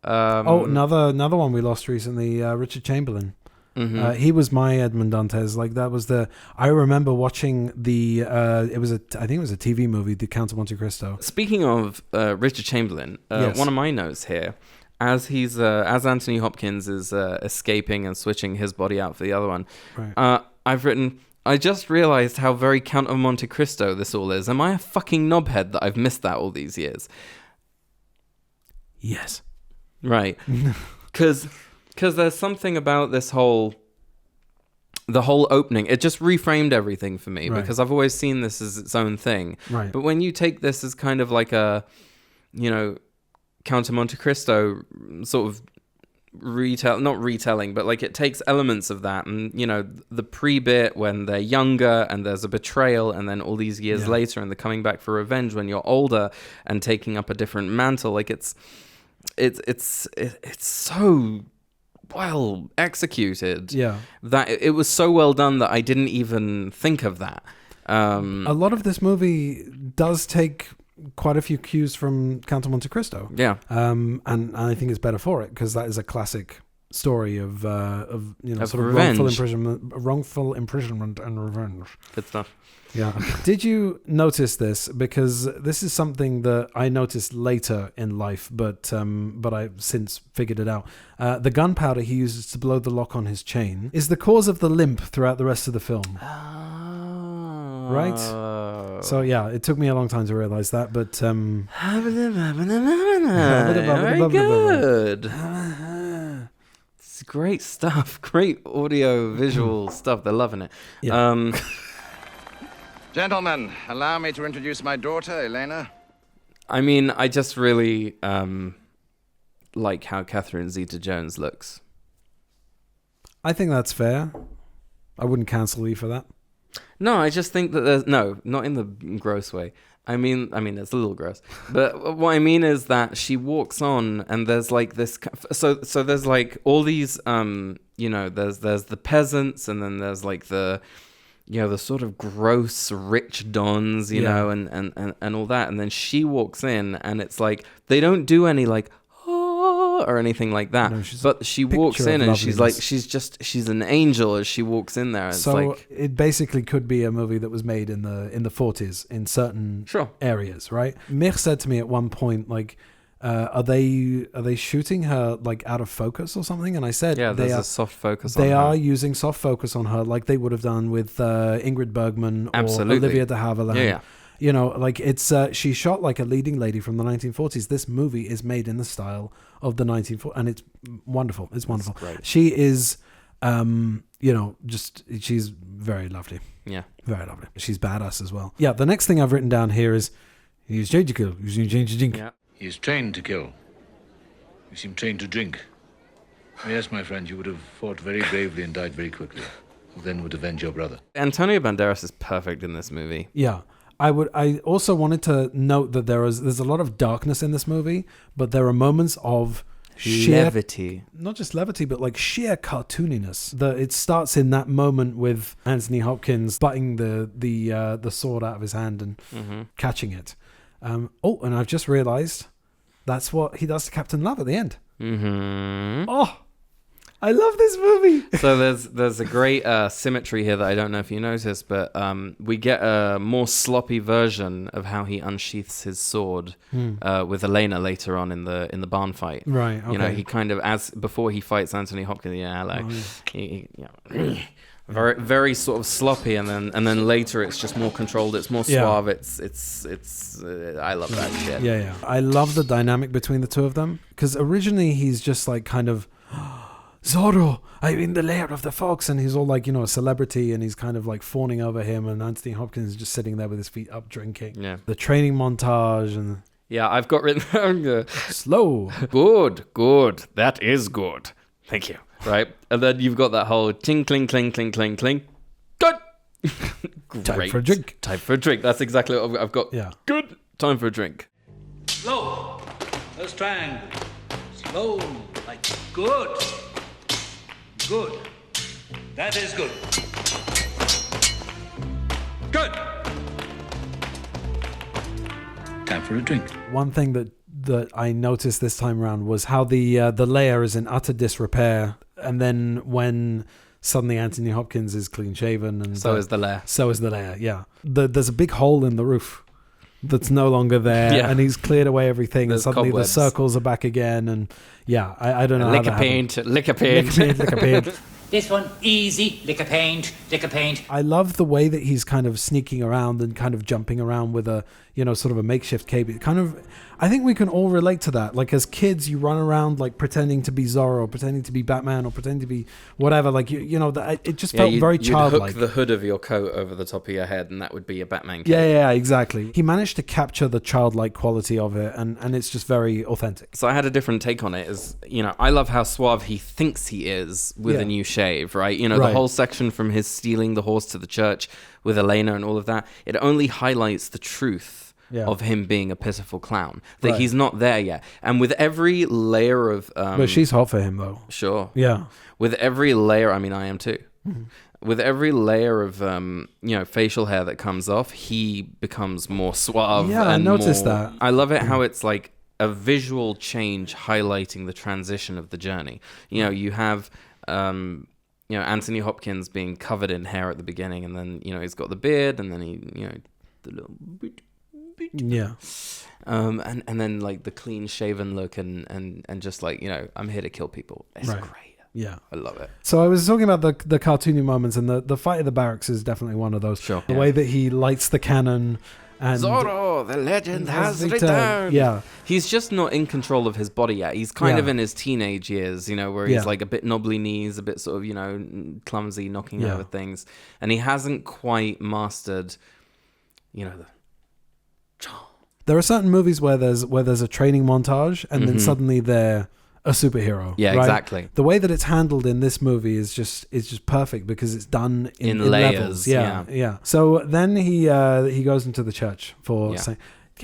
Another one we lost recently, Richard Chamberlain. Mm-hmm. He was my Edmond Dantes. Like that was I remember watching the. I think it was a TV movie, The Count of Monte Cristo. Speaking of Richard Chamberlain, yes. One of my notes here, as Anthony Hopkins is escaping and switching his body out for the other one, right. I've written. I just realized how very Count of Monte Cristo this all is. Am I a fucking knobhead that I've missed that all these years? Yes. Right. Because there's something about the whole opening. It just reframed everything for me, right. because I've always seen this as its own thing. Right. But when you take this as kind of like a, Count of Monte Cristo sort of not retelling, but like it takes elements of that, and the pre-bit when they're younger and there's a betrayal, and then all these years later and they're coming back for revenge when you're older and taking up a different mantle. Like it's so well executed, that it was so well done that I didn't even think of that. A lot of this movie does take quite a few cues from Count of Monte Cristo. Yeah. And I think it's better for it, because that is a classic story of sort of wrongful imprisonment and revenge. Good stuff. Yeah. Did you notice this? Because this is something that I noticed later in life, but I've since figured it out. The gunpowder he uses to blow the lock on his chain is the cause of the limp throughout the rest of the film. Right? So yeah, it took me a long time to realize that, but very good. It's great stuff. Great audio visual stuff. They're loving it. Yeah. Gentlemen, allow me to introduce my daughter, Elena. I mean, I just really like how Catherine Zeta-Jones looks. I think that's fair. I wouldn't cancel you for that. No, I just think that there's not in the gross way. I mean, it's a little gross, but what I mean is that she walks on, and there's like this. So there's like all these. There's the peasants, and then there's like the sort of gross rich dons, and all that, and then she walks in, and it's like they don't do any like or anything like that, but she walks in and she's like she's an angel as she walks in there. It's so like, it basically could be a movie that was made in the 40s in certain areas, right? Mir said to me at one point, like, are they shooting her like out of focus or something? And I said, there's a soft focus on her. They are using soft focus on her, like they would have done with Ingrid Bergman or Absolutely. Olivia de Havilland. Yeah. Like it's she's shot like a leading lady from the 1940s. This movie is made in the style of the 1940s, and it's wonderful. It's wonderful. Great. She is, she's very lovely. Yeah, very lovely. She's badass as well. Yeah. The next thing I've written down here is he's trained to kill. Yeah. He is trained to kill. You seem trained to drink. Yes, my friend, you would have fought very bravely and died very quickly. who then would avenge your brother. Antonio Banderas is perfect in this movie. Yeah. I also wanted to note that there's a lot of darkness in this movie, but there are moments of sheer levity. Not just levity, but like sheer cartooniness. It starts in that moment with Anthony Hopkins butting the sword out of his hand and catching it. And I've just realized that's what he does to Captain Love at the end. Oh, I love this movie. So there's a great symmetry here that I don't know if you noticed, but we get a more sloppy version of how he unsheaths his sword with Elena later on in the barn fight. Right. Okay. You know, he kind of before he fights Anthony Hopkins. Very very sort of sloppy, and then later it's just more controlled. It's more suave. Yeah. I love that shit. Yeah. I love the dynamic between the two of them, because originally he's just like kind of. Zorro, I'm in the lair of the fox, and he's all like, a celebrity, and he's kind of like fawning over him, and Anthony Hopkins is just sitting there with his feet up drinking. Yeah. The training montage and I've got written down slow. Good. That is good. Thank you. Right, and then you've got that whole ting cling cling cling cling cling. Good. Great. Time for a drink. Time for a drink. That's exactly what I've got. Yeah. Good. Time for a drink. Slow. First triangle. Slow. Like good. Good. That is good. Good. Time for a drink. One thing that I noticed this time around was how the lair is in utter disrepair, and then when suddenly Anthony Hopkins is clean shaven, and so is the lair. So is the lair. Yeah. There's a big hole in the roof that's no longer there, and he's cleared away everything, and suddenly cobwebs. the circles are back again, and I don't know lick how a that paint, happened. lick a paint. Lick a paint. This one, easy. Lick a paint. Lick a paint. I love the way that he's kind of sneaking around and kind of jumping around with a, sort of a makeshift cape. It kind of, I think we can all relate to that. Like as kids, you run around like pretending to be Zorro, or pretending to be Batman, or pretending to be whatever. Like, it just felt very childlike. You'd hook the hood of your coat over the top of your head, and that would be a Batman cape. Yeah, exactly. He managed to capture the childlike quality of it, and it's just very authentic. So I had a different take on it. I love how suave he thinks he is with a new shave, right? The whole section from his stealing the horse to the church with Elena and all of that, it only highlights the truth of him being a pitiful clown, that he's not there yet. And with every layer of... but she's hot for him, though. Sure. Yeah. With every layer, I mean, I am too. Mm-hmm. With every layer of, facial hair that comes off, he becomes more suave. Yeah, I noticed that. I love it how it's like a visual change highlighting the transition of the journey. You have... Anthony Hopkins being covered in hair at the beginning, and then, he's got the beard, and then the little... Yeah. And then like the clean shaven look and just like, I'm here to kill people. It's great. Yeah. I love it. So I was talking about the cartoony moments, and the fight at the barracks is definitely one of those. Sure. The way that he lights the cannon. And Zorro, the legend has returned. Yeah. He's just not in control of his body yet. He's kind of in his teenage years, where he's like a bit knobbly knees, a bit sort of, clumsy, knocking over things. And he hasn't quite mastered, the... There are certain movies where there's a training montage, and then suddenly they're a superhero. Yeah, right? exactly. The way that it's handled in this movie is just perfect, because it's done in layers. levels. Yeah. So then he goes into the church for saying,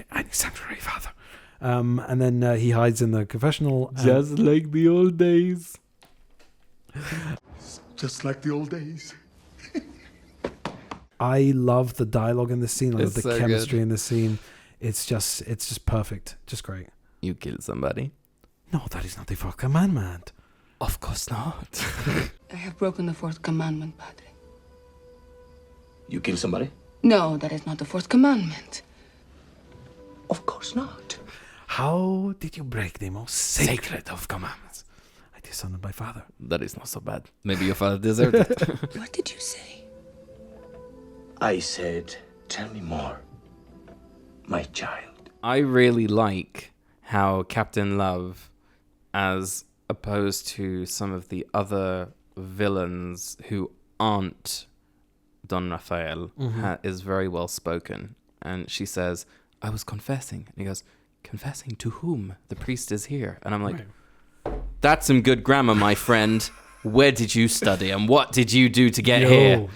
"I need sanctuary, Father," and then he hides in the confessional, just like the old days. Just like the old days. I love the dialogue in this scene. I love the so chemistry good. in this scene. It's just perfect. Just great. You killed somebody? No, that is not the fourth commandment. Of course not. I have broken the fourth commandment, Padre. You kill somebody? No, that is not the fourth commandment. Of course not. How did you break the most sacred of commandments? I dishonored my father. That is not so bad. Maybe your father deserved it. What did you say? I said, tell me more, my child. I really like how Captain Love, as opposed to some of the other villains who aren't Don Rafael, is very well spoken. And she says, I was confessing. And he goes, confessing to whom? The priest is here. And I'm like, that's some good grammar, my friend. where did you study and what did you do to get here?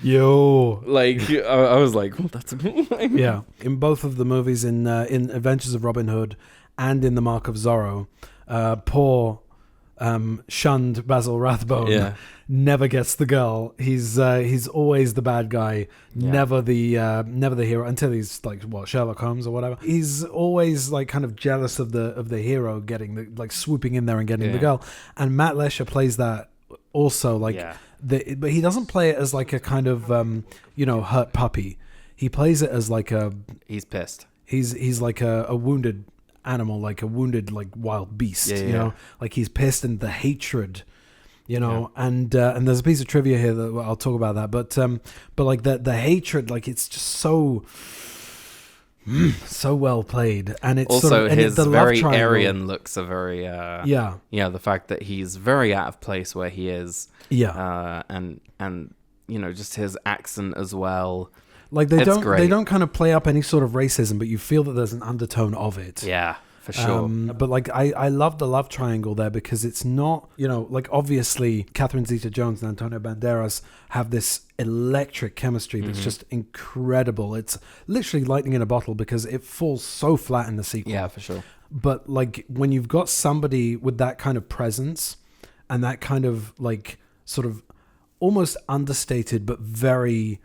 Like, I was like, well, that's amazing. Yeah. In both of the movies, in Adventures of Robin Hood and in The Mark of Zorro, poor shunned Basil Rathbone never gets the girl. He's always the bad guy, never the hero, until he's like Sherlock Holmes or whatever. He's always like kind of jealous of the hero getting the, like, swooping in there and getting the girl. And Matt Lesher plays that also, like, but he doesn't play it as like a kind of hurt puppy. He plays it as like he's pissed. He's like a wounded animal, like a wounded, like, wild beast. You know, like, he's pissed, and the hatred, and there's a piece of trivia here that I'll talk about that, but like the hatred, like, it's just so well played, and it's also sort of, his the very love triangle. Aryan looks are very the fact that he's very out of place where he is, and just his accent as well. Like, they don't kind of play up any sort of racism, but you feel that there's an undertone of it. Yeah, for sure. But like, I love the love triangle there, because it's not, like, obviously Catherine Zeta-Jones and Antonio Banderas have this electric chemistry that's just incredible. It's literally lightning in a bottle, because it falls so flat in the sequel. Yeah, for sure. But like, when you've got somebody with that kind of presence and that kind of, like, sort of almost understated but very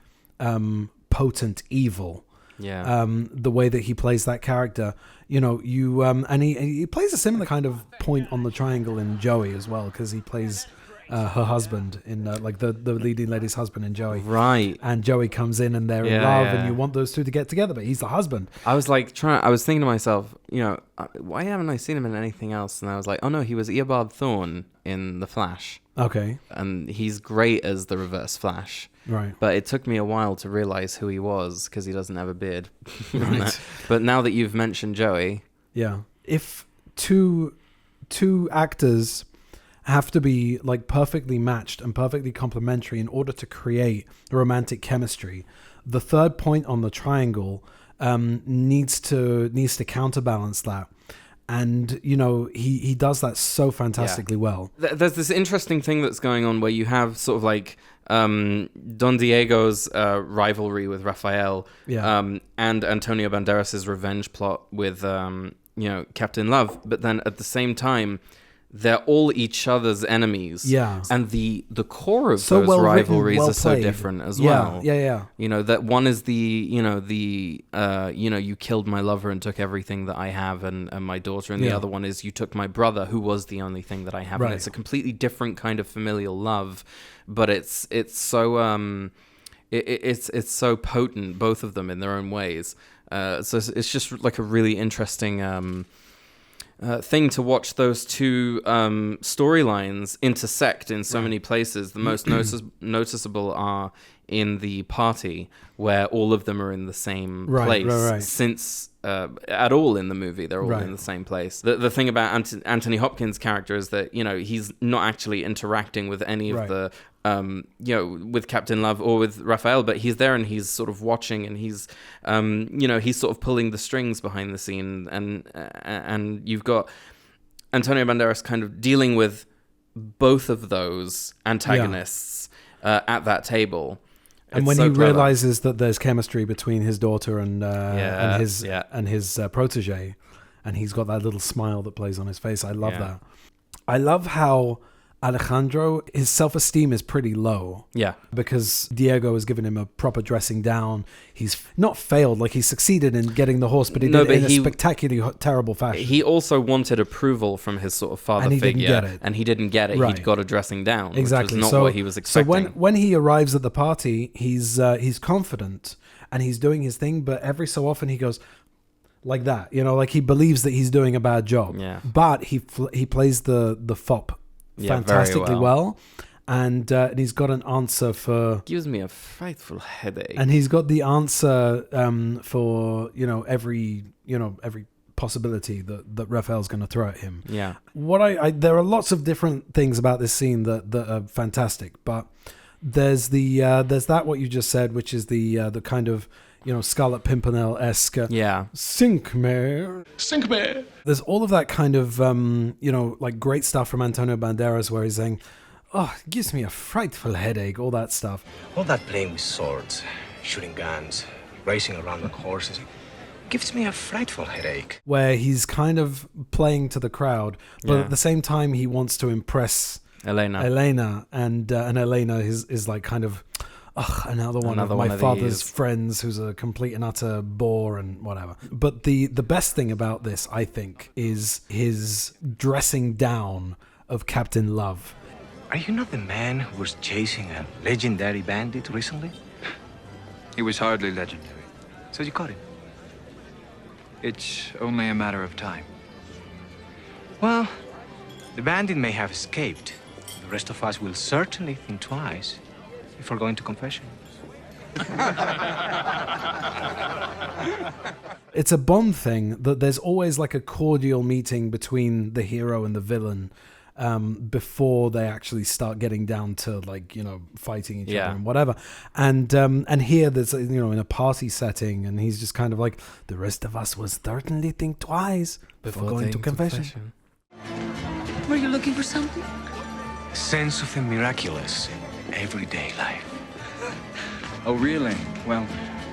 potent evil, the way that he plays that character, and he plays a similar kind of point on the triangle in Joey as well, because he plays her husband in like the leading lady's husband in Joey, right? And Joey comes in and they're in love, and you want those two to get together, but he's the husband. I was thinking to myself, why haven't I seen him in anything else? And I was like, oh no, he was Eobard Thawne in The Flash. Okay. And he's great as the Reverse Flash. Right. But it took me a while to realize who he was, because he doesn't have a beard. Right. But now that you've mentioned Joey. Yeah. If two actors have to be, like, perfectly matched and perfectly complementary in order to create romantic chemistry, the third point on the triangle needs to counterbalance that. And, he does that so fantastically well. There's this interesting thing that's going on where you have sort of like Don Diego's rivalry with Raphael, and Antonio Banderas' revenge plot with, Captain Love. But then at the same time, they're all each other's enemies. Yeah. And the core of those rivalries are so different as well. Yeah. That one is you killed my lover and took everything that I have and my daughter. And the other one is you took my brother, who was the only thing that I have. Right. And it's a completely different kind of familial love, but it's so it's so potent, both of them in their own ways. So it's just like a really interesting thing to watch those two storylines intersect in so many places. The most noticeable are in the party, where all of them are in the same place. Right. Since at all in the movie, they're all in the same place. The thing about Anthony Hopkins' character is that he's not actually interacting with any of the with Captain Love or with Raphael, but he's there and he's sort of watching, and he's he's sort of pulling the strings behind the scene, and you've got Antonio Banderas kind of dealing with both of those antagonists at that table. And when he realizes that there's chemistry between his daughter and his protege, and he's got that little smile that plays on his face, I love that. I love how Alejandro, his self-esteem is pretty low. Yeah. Because Diego has given him a proper dressing down. He's not failed, like, he succeeded in getting the horse, but he did it in a spectacularly terrible fashion. He also wanted approval from his sort of father figure. Didn't get it. And he didn't get it. Right. He got a dressing down, exactly. Which was not what he was expecting. So when he arrives at the party, he's confident and he's doing his thing, but every so often he goes like that, like he believes that he's doing a bad job. Yeah. But he plays the fop fantastically well. And he's got an answer for... Gives me a frightful headache. And he's got the answer for, every possibility that Raphael's going to throw at him. Yeah. There are lots of different things about this scene that are fantastic, but there's that what you just said, which is the kind of, Scarlet Pimpernel-esque Sink me. There's all of that kind of, like, great stuff from Antonio Banderas where he's saying, Oh, it gives me a frightful headache, all that stuff. All that playing with swords, shooting guns, racing around on horses, gives me a frightful headache. Where he's kind of playing to the crowd, but at the same time he wants to impress Elena, and Elena is like kind of, another one of my father's friends who's a complete and utter bore and whatever. But the best thing about this, I think, is his dressing down of Captain Love. Are you not the man who was chasing a legendary bandit recently? He was hardly legendary. So you caught him? It's only a matter of time. Well, the bandit may have escaped. The rest of us will certainly think twice before going to confession. It's a Bond thing that there's always like a cordial meeting between the hero and the villain before they actually start getting down to, like, you know, fighting each other and whatever. And here there's, you know, in a party setting, and he's just kind of like, the rest of us will certainly think twice before going to confession. Were you looking for something? A sense of the miraculous in everyday life. Oh, really? Well,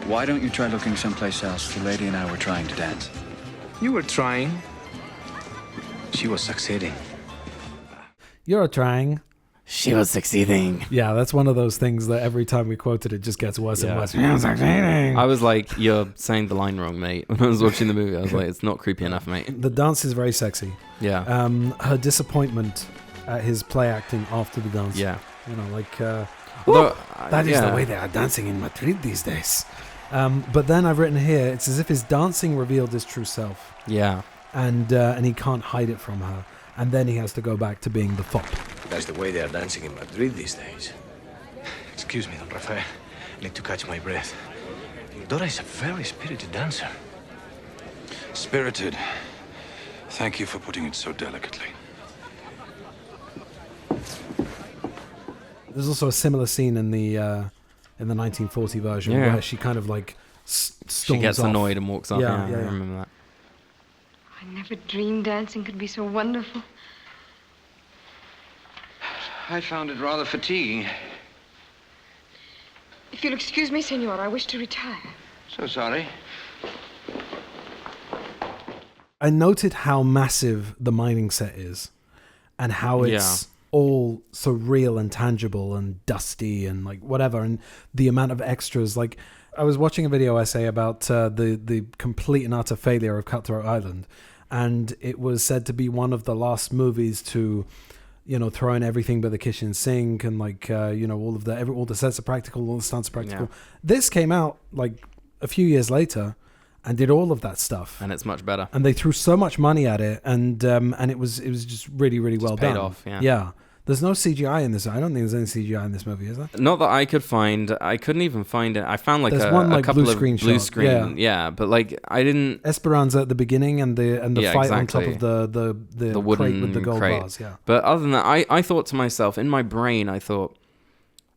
why don't you try looking someplace else? The lady and I were trying to dance. You were trying. She was succeeding. You're trying. She was succeeding. Yeah, that's one of those things that every time we quoted it just gets worse and worse. She was succeeding. I was like, you're saying the line wrong, mate. When I was watching the movie, I was like, it's not creepy enough, mate. The dance is very sexy. Yeah. Her disappointment at his play acting after the dance. Yeah. You know, like, although, that is the way they are dancing in Madrid these days. But then I've written here, it's as if his dancing revealed his true self. Yeah. And he can't hide it from her. And then he has to go back to being the fop. That's the way they are dancing in Madrid these days. Excuse me, Don Rafael. I need to catch my breath. Dora is a very spirited dancer. Spirited. Thank you for putting it so delicately. There's also a similar scene in the 1940 version where she kind of like storms She gets off. annoyed and walks off. Yeah, I remember that. I never dreamed dancing could be so wonderful. I found it rather fatiguing. If you'll excuse me, senor, I wish to retire. So sorry. I noted how massive the mining set is and how it's all so real and tangible and dusty and like whatever, and the amount of extras. Like, I was watching a video essay about the complete and utter failure of Cutthroat Island, and it was said to be one of the last movies to, you know, throw in everything but the kitchen sink, and like you know, all the sets are practical, all the stunts are practical. Yeah. This came out like a few years later and did all of that stuff, and it's much better. And they threw so much money at it, and it was just really well paid done. Off, yeah. There's no CGI in this. I don't think there's any CGI in this movie, is there? Not that I could find. I couldn't even find it. I found like there's one, like, a couple blue of screen blue shot. screen. Yeah, but like I didn't. Esperanza at the beginning and the fight exactly. on top of the wooden crate with the gold crate. bars. Yeah. But other than that, I thought to myself, in my brain, I thought,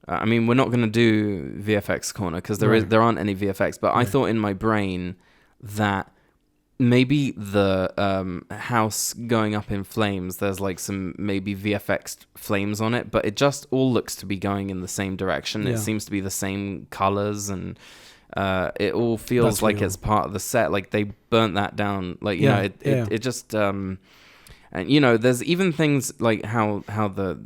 I mean, we're not going to do VFX corner because there aren't any VFX. But I thought in my brain that maybe the house going up in flames, there's like some maybe VFX flames on it, but it just all looks to be going in the same direction. It seems to be the same colors, and it all feels like it's part of the set. Like they burnt that down. Like, you know, it just and you know, there's even things like how the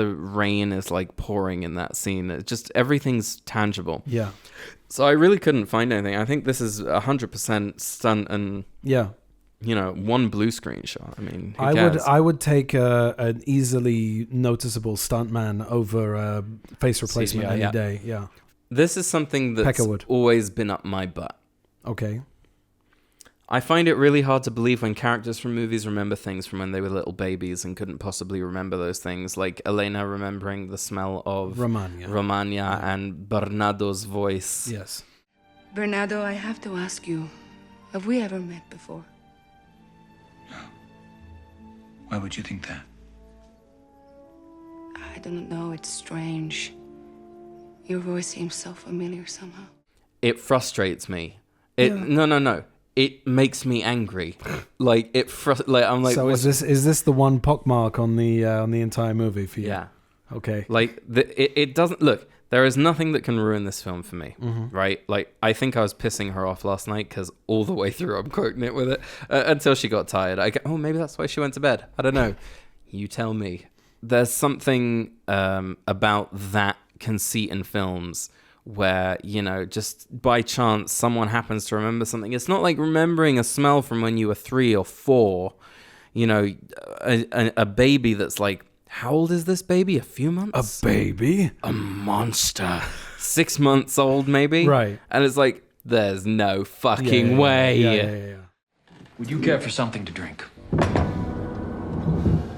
rain is like pouring in that scene. It just, everything's tangible. Yeah. So I really couldn't find anything. I think this is 100% stunt and you know, one blue screen shot. I mean, I would take an easily noticeable stuntman over face replacement any day. Yeah. This is something that's always been up my butt. Okay. I find it really hard to believe when characters from movies remember things from when they were little babies and couldn't possibly remember those things, like Elena remembering the smell of Romagna and Bernardo's voice. Yes. Bernardo, I have to ask you, have we ever met before? No. Why would you think that? I don't know, it's strange. Your voice seems so familiar somehow. It frustrates me. No. It makes me angry. Like I'm like. So is this the one pockmark on the entire movie for you? Yeah. Okay. Like, it doesn't... Look, there is nothing that can ruin this film for me, right? Like, I think I was pissing her off last night because all the way through I'm quoting it with it until she got tired. I go, oh, maybe that's why she went to bed. I don't know. You tell me. There's something about that conceit in films where, you know, just by chance someone happens to remember something. It's not like remembering a smell from when you were 3 or 4. You know, a baby that's like, how old is this baby? A few months? A baby? A monster. 6 months old, maybe? Right. And it's like, there's no fucking way. Yeah. Would you care for something to drink?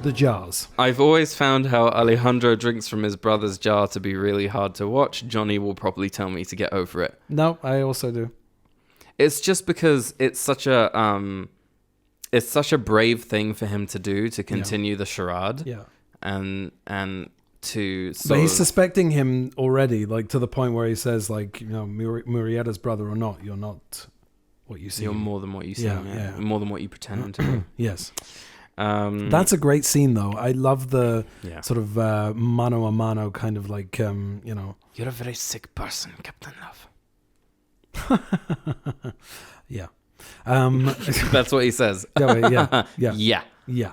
The jars. I've always found how Alejandro drinks from his brother's jar to be really hard to watch. Johnny will probably tell me to get over it. No, I also do. It's just because it's such a brave thing for him to do, to continue the charade. Yeah. And to but he's suspecting him already, like to the point where he says, like, you know, Murrieta's brother or not, you're not what you see. You're more than what you see. Yeah. More than what you pretend to be. Yes. That's a great scene, though. I love the sort of mano a mano kind of like, you know. You're a very sick person, Captain Love. Yeah. That's what he says. Yeah.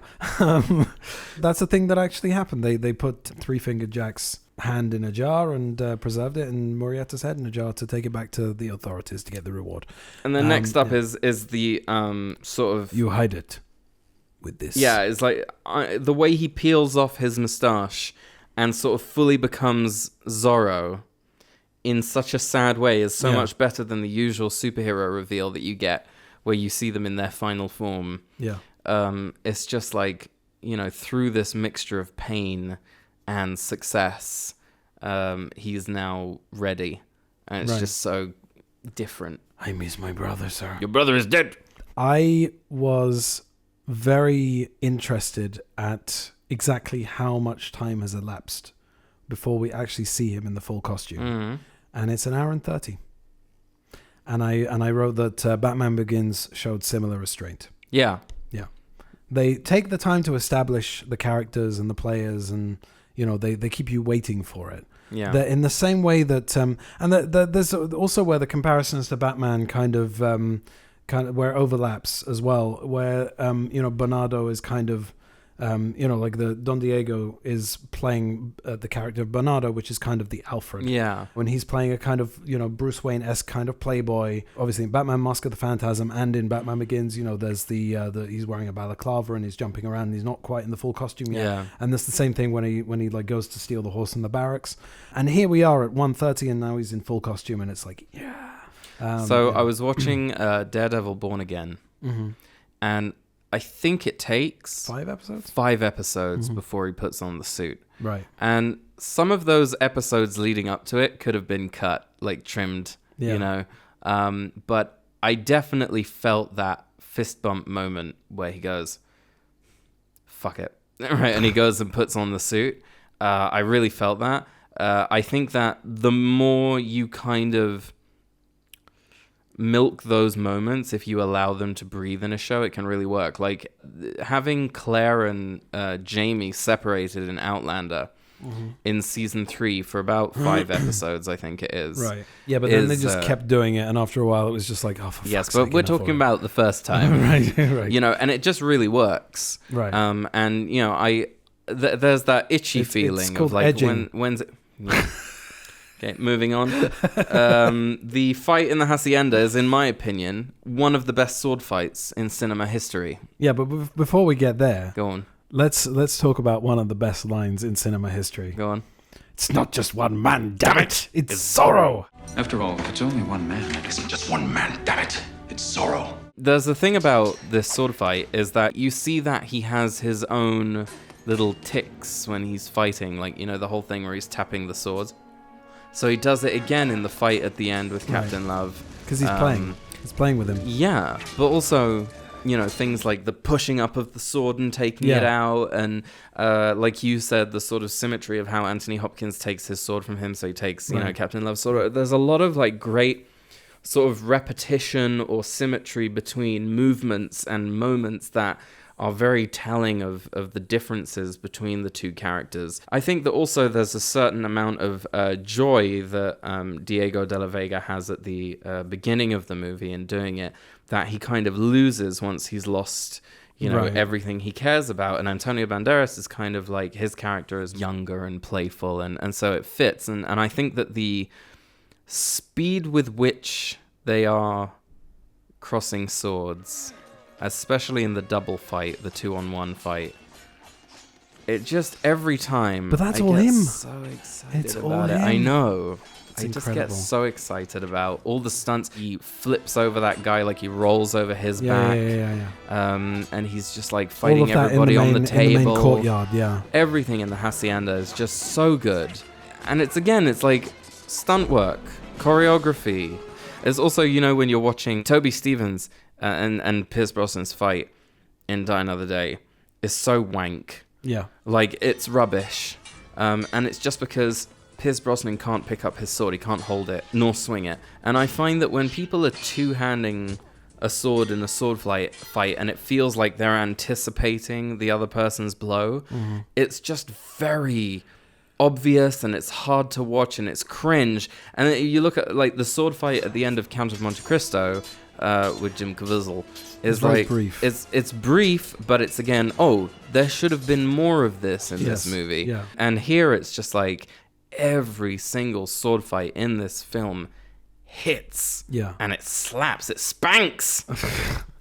That's a thing that actually happened. They put Three-Fingered Jack's hand in a jar and preserved it, and Murrieta's head in a jar to take it back to the authorities to get the reward. And then next up is the sort of... You hide it with this. Yeah, it's like the way he peels off his moustache and sort of fully becomes Zorro in such a sad way is so much better than the usual superhero reveal that you get where you see them in their final form. Yeah. It's just like, you know, through this mixture of pain and success, he's now ready. And it's just so different. I miss my brother, sir. Your brother is dead. I was very interested at exactly how much time has elapsed before we actually see him in the full costume. And it's 1 hour and 30. And I wrote that Batman Begins showed similar restraint. Yeah. They take the time to establish the characters and the players, and you know they keep you waiting for it. Yeah. In the same way that there's also where the comparisons to Batman kind of where it overlaps as well, where you know, Bernardo is kind of you know, like the Don Diego is playing the character of Bernardo, which is kind of the Alfred. Yeah. When he's playing a kind of, you know, Bruce Wayne-esque kind of playboy. Obviously in Batman Mask of the Phantasm and in Batman Begins, you know, there's the he's wearing a balaclava and he's jumping around and he's not quite in the full costume yet. Yeah. And that's the same thing when he like goes to steal the horse in the barracks. And here we are at 1:30 and now he's in full costume and it's like, I was watching Daredevil Born Again. And I think it takes 5 episodes? 5 episodes before he puts on the suit. Right. And some of those episodes leading up to it could have been cut, like trimmed, you know. But I definitely felt that fist bump moment where he goes, fuck it. Right. And he goes and puts on the suit. I really felt that. I think that the more you kind of milk those moments, if you allow them to breathe in a show, it can really work. Like having Claire and Jamie separated in Outlander in season 3 for about 5 episodes, I think it is. Right. Yeah, but then they just kept doing it, and after a while, it was just like, oh, for yes, fuck's but sake, we're talking about the first time, right? You know, and it just really works, right? And you know, there's that itchy feeling of like edging. when's it. Yeah. Okay, moving on. The fight in the Hacienda is, in my opinion, one of the best sword fights in cinema history. Yeah, but before we get there, go on. Let's talk about one of the best lines in cinema history. Go on. It's not just one man, damn it! It's Zorro! After all, if it's only one man, It isn't just one man, damn it! It's Zorro. There's the thing about this sword fight is that you see that he has his own little tics when he's fighting, like, you know, the whole thing where he's tapping the sword. So he does it again in the fight at the end with Captain Love. Because he's playing. He's playing with him. Yeah, but also, you know, things like the pushing up of the sword and taking it out, and like you said, the sort of symmetry of how Anthony Hopkins takes his sword from him, so he takes, you know, Captain Love's sword. There's a lot of like great sort of repetition or symmetry between movements and moments that are very telling of the differences between the two characters. I think that also there's a certain amount of joy that Diego de la Vega has at the beginning of the movie in doing it, that he kind of loses once he's lost, you know, everything he cares about. And Antonio Banderas is kind of like, his character is younger and playful, and so it fits. And I think that the speed with which they are crossing swords, especially in the double fight, the 2-on-1 fight, it just every time. But that's I all get him. So excited It's about all it. him. I know. It's I just incredible. get so excited about all the stunts. He flips over that guy, like he rolls over his back. And he's just like fighting everybody on the table. In the main courtyard, yeah. Everything in the hacienda is just so good. And it's like stunt work, choreography. It's also, you know, when you're watching Toby Stevens and Pierce Brosnan's fight in Die Another Day, is so wank. Yeah. Like, it's rubbish. And it's just because Pierce Brosnan can't pick up his sword, he can't hold it, nor swing it. And I find that when people are two-handing a sword in a sword fight and it feels like they're anticipating the other person's blow, it's just very obvious, and it's hard to watch, and it's cringe. And you look at like the sword fight at the end of Count of Monte Cristo with Jim Caviezel is like brief. It's brief, but it's again, there should have been more of this in this movie. Yeah. And here it's just like every single sword fight in this film hits. Yeah. And it slaps, it spanks.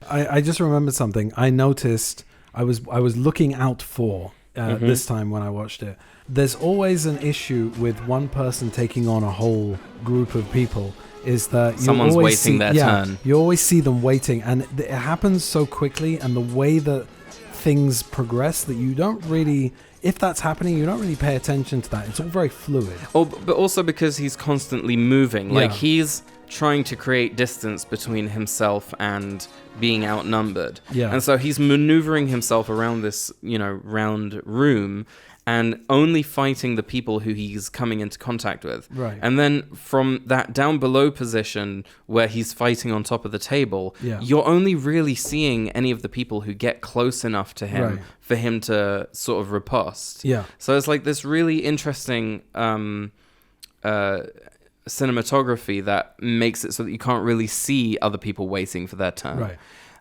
I just remembered something. I noticed I was looking out for this time when I watched it. There's always an issue with one person taking on a whole group of people. Is that someone's waiting their turn? You always see them waiting, and it happens so quickly, and the way that things progress that you don't really, if that's happening, you don't really pay attention to that. It's all very fluid. Oh, but also because he's constantly moving. Like, he's trying to create distance between himself and being outnumbered. Yeah. And so he's maneuvering himself around this, round room and only fighting the people who he's coming into contact with. Right. And then from that down below position where he's fighting on top of the table, you're only really seeing any of the people who get close enough to him for him to sort of riposte. Yeah. So it's like this really interesting cinematography that makes it so that you can't really see other people waiting for their turn. Right.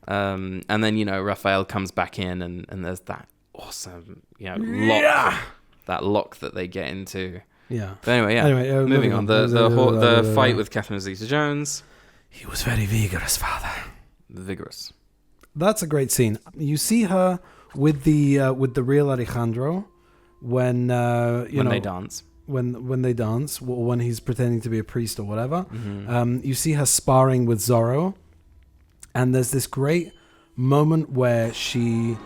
And then, Raphael comes back in and there's that awesome, lock. That lock that they get into. Yeah. But anyway, moving on. The fight with Catherine Zeta-Jones. He was very vigorous, father. Vigorous. That's a great scene. You see her with the real Alejandro when they dance. When they dance, or when he's pretending to be a priest or whatever. You see her sparring with Zorro, and there's this great moment where she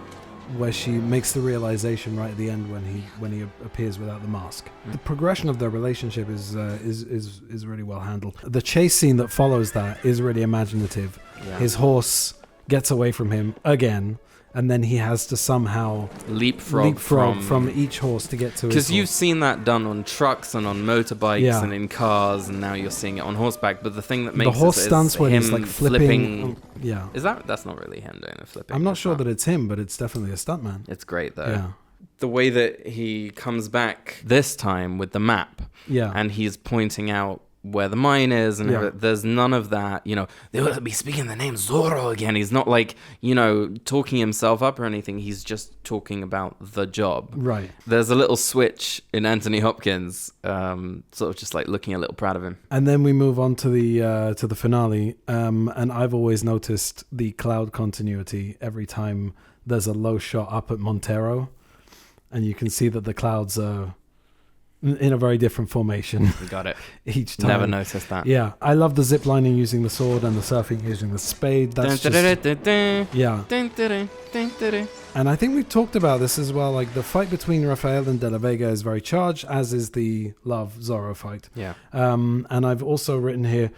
makes the realization right at the end when he appears without the mask. The progression of their relationship is really well handled. The chase scene that follows that is really imaginative. Yeah. His horse gets away from him again, and then he has to somehow leapfrog from each horse to get to his horse. Because you've seen that done on trucks and on motorbikes and in cars, and now you're seeing it on horseback. But the thing that makes the horse it stunts is when him he's like flipping. Yeah, that's not really him doing the flipping? I'm not sure that it's him, but it's definitely a stuntman. It's great though. Yeah. The way that he comes back this time with the map, and he's pointing out where the mine is, and there's none of that, they will be speaking the name Zorro again. He's not like, talking himself up or anything. He's just talking about the job. Right. There's a little switch in Anthony Hopkins, sort of just like looking a little proud of him. And then we move on to the finale, and I've always noticed the cloud continuity every time there's a low shot up at Montero, and you can see that the clouds are in a very different formation. You got it. Each time. Never noticed that. Yeah. I love the zip lining using the sword and the surfing using the spade. That's just... Yeah. And I think we've talked about this as well. Like, the fight between Raphael and De La Vega is very charged, as is the Love Zorro fight. Yeah. And I've also written here...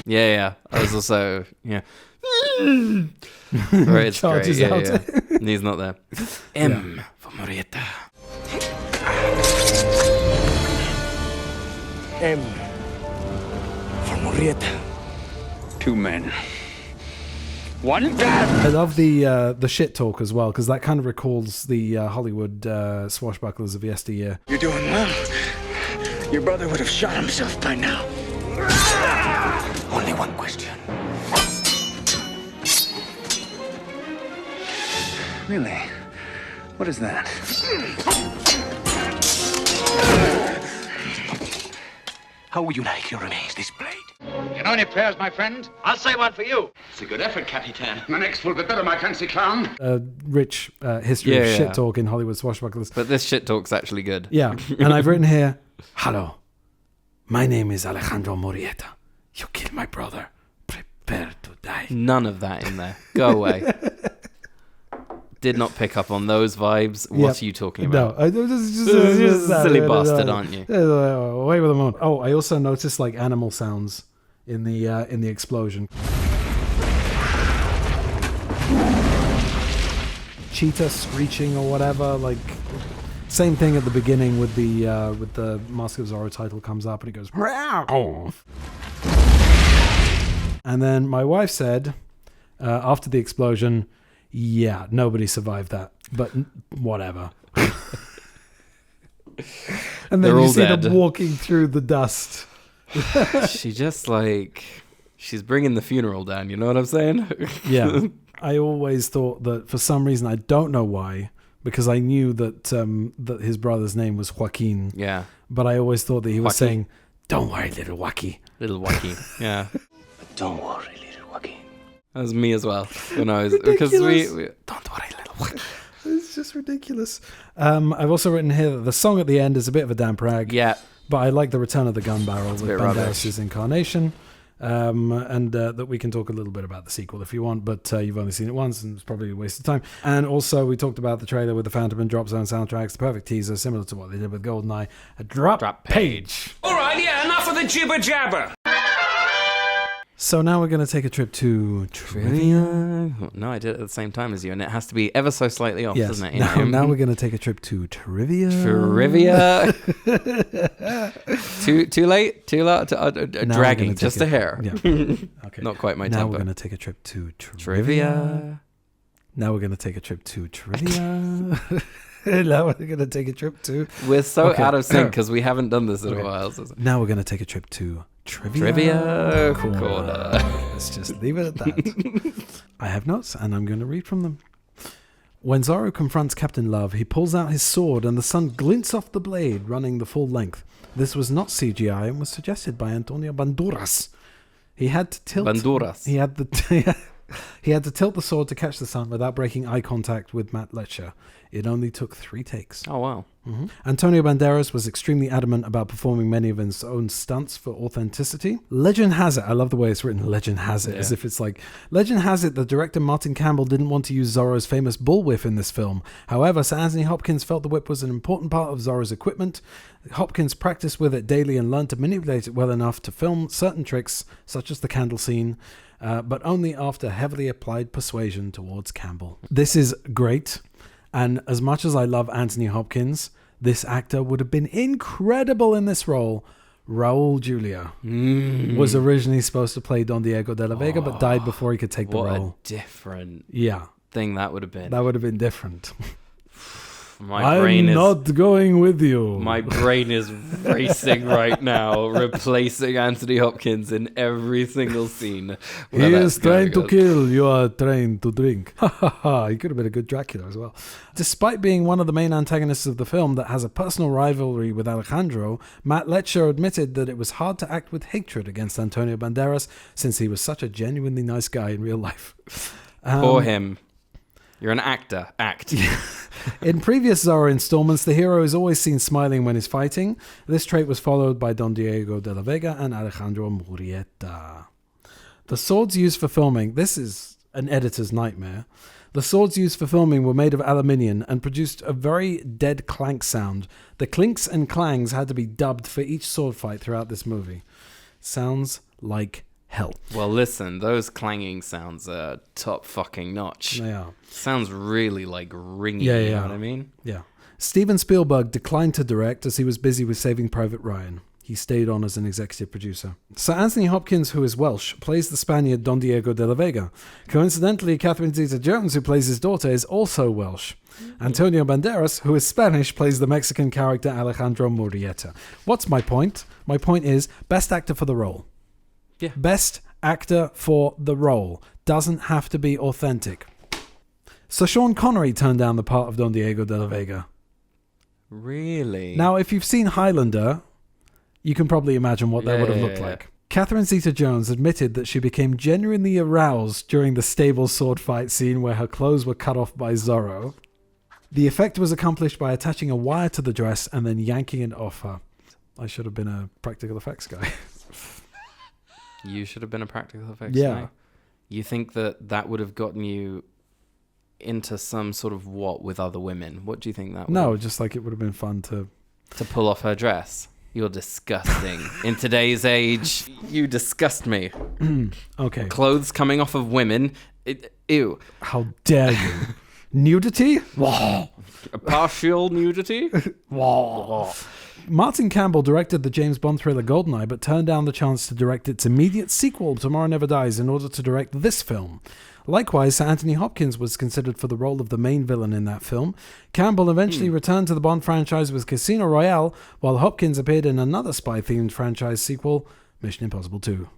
Yeah. I was also... Yeah. Where it's charges great. out. Yeah. He's not there. M for Morietta. M for Morietta. 2 men. One dab. I love the shit talk as well, because that kind of recalls the Hollywood swashbucklers of yesteryear. You're doing well. Your brother would have shot himself by now. Only one question. Really? What is that? How would you like your remains displayed? You know any prayers, my friend? I'll say one for you. It's a good effort, Capitan. The next will be better, my fancy clown. Rich history of shit talk in Hollywood swashbucklers. But this shit talk's actually good. Yeah, and I've written here, hello, my name is Alejandro Murrieta. You killed my brother. Prepare to die. None of that in there. Go away. Did not pick up on those vibes. What are you talking about? No, you're just a silly bastard, aren't you? Away with the moon. Oh, I also noticed like animal sounds in the explosion. Cheetah screeching or whatever, like same thing at the beginning with the Mask of Zorro title comes up and it goes Meow. And then my wife said after the explosion, yeah, nobody survived that, but whatever. And then They're you all see dead. them walking through the dust. She just she's bringing the funeral down, you know what I'm saying? Yeah. I always thought that for some reason, I don't know why, because I knew that that his brother's name was Joaquin. Yeah. But I always thought that he was saying, "Don't worry, little Wacky." Little Joaquin. Yeah. Don't worry, little Joaquin. That was me as well when I was because we don't worry, little Joaquin. It's just ridiculous. I've also written here that the song at the end is a bit of a damp rag. Yeah. But I like the return of the gun barrel with rubbish. Banderas' incarnation. And that we can talk a little bit about the sequel if you want, but you've only seen it once and it's probably a waste of time. And also we talked about the trailer with the Phantom and Drop Zone soundtracks, the perfect teaser, similar to what they did with GoldenEye, a drop page. All right, yeah, enough of the jibber jabber. So now we're going to take a trip to trivia. No, I did it at the same time as you, and it has to be ever so slightly off, Yes. doesn't it? Now we're going to take a trip to trivia. Trivia. Too late? Too loud? Dragging just a hair. Yeah. Okay. Not quite my Now tempo. we're going to take a trip to trivia. Now we're going to take a trip to trivia. Now we're going to take a trip to... We're so out of sync because we haven't done this in a while. So. Now we're going to take a trip to Trivia Corner. Let's just leave it at that. I have notes and I'm going to read from them. When Zorro confronts Captain Love, he pulls out his sword and the sun glints off the blade, running the full length. This was not CGI and was suggested by Antonio Banderas. He had to tilt... Banderas. He had to tilt the sword to catch the sun without breaking eye contact with Matt Letcher. It only took 3 takes. Oh, wow. Mm-hmm. Antonio Banderas was extremely adamant about performing many of his own stunts for authenticity. Legend has it, I love the way it's written, legend has it, as if it's like, legend has it that director Martin Campbell didn't want to use Zorro's famous bull whip in this film. However, Sir Anthony Hopkins felt the whip was an important part of Zorro's equipment. Hopkins practiced with it daily and learned to manipulate it well enough to film certain tricks, such as the candle scene, but only after heavily applied persuasion towards Campbell. This is great. And as much as I love Anthony Hopkins, this actor would have been incredible in this role. Raul Julia was originally supposed to play Don Diego de la Vega, but died before he could take the role. What a different thing that would have been. That would have been different. I'm not going with you. My brain is racing right now, replacing Anthony Hopkins in every single scene. He is trying to kill, you are trying to drink. Ha ha ha. He could have been a good Dracula as well. Despite being one of the main antagonists of the film that has a personal rivalry with Alejandro, Matt Letcher admitted that it was hard to act with hatred against Antonio Banderas since he was such a genuinely nice guy in real life. Poor him. You're an actor. Act. In previous Zorro installments, the hero is always seen smiling when he's fighting. This trait was followed by Don Diego de la Vega and Alejandro Murrieta. The swords used for filming, this is an editor's nightmare. The swords used for filming were made of aluminium and produced a very dead clank sound. The clinks and clangs had to be dubbed for each sword fight throughout this movie. Sounds like hell. Well, listen, those clanging sounds are top fucking notch. They are. Sounds really like ringy, Yeah. you know what I mean? Yeah. Steven Spielberg declined to direct as he was busy with Saving Private Ryan. he stayed on as an executive producer. Sir Anthony Hopkins, who is Welsh, plays the Spaniard Don Diego de la Vega. Coincidentally, Catherine Zeta-Jones, who plays his daughter, is also Welsh. Antonio Banderas, who is Spanish, plays the Mexican character Alejandro Murrieta. What's my point? My point is, best actor for the role. Yeah. Best actor for the role. Doesn't have to be authentic. So Sean Connery turned down the part of Don Diego de la Vega. Really? Now, if you've seen Highlander, you can probably imagine what that would have looked like. Catherine Zeta-Jones admitted that she became genuinely aroused during the stable sword fight scene where her clothes were cut off by Zorro. The effect was accomplished by attaching a wire to the dress and then yanking it off her. I should have been a practical effects guy. You should have been a practical effects guy? You think that would have gotten you into some sort of what with other women? What do you think that would No, have? just like it would have been fun to pull off her dress. You're disgusting. In today's age, you disgust me. Okay. Clothes coming off of women. Ew. How dare you? Nudity? A partial nudity? Martin Campbell directed the James Bond thriller GoldenEye, but turned down the chance to direct its immediate sequel, Tomorrow Never Dies, in order to direct this film. Likewise, Sir Anthony Hopkins was considered for the role of the main villain in that film. Campbell eventually returned to the Bond franchise with Casino Royale, while Hopkins appeared in another spy-themed franchise sequel, Mission Impossible 2.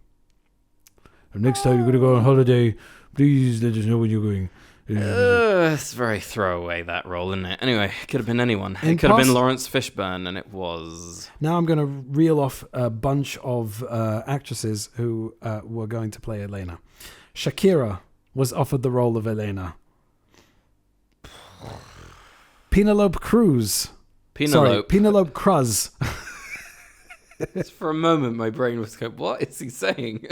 And next time you're going to go on holiday, please let us know when you're going. It's very throwaway, that role, isn't it? Anyway, it could have been anyone. It could have been Lawrence Fishburne, and it was... Now I'm going to reel off a bunch of actresses who were going to play Elena. Shakira was offered the role of Elena. Penelope Cruz. Penelope Cruz. For a moment, my brain was going, what is he saying?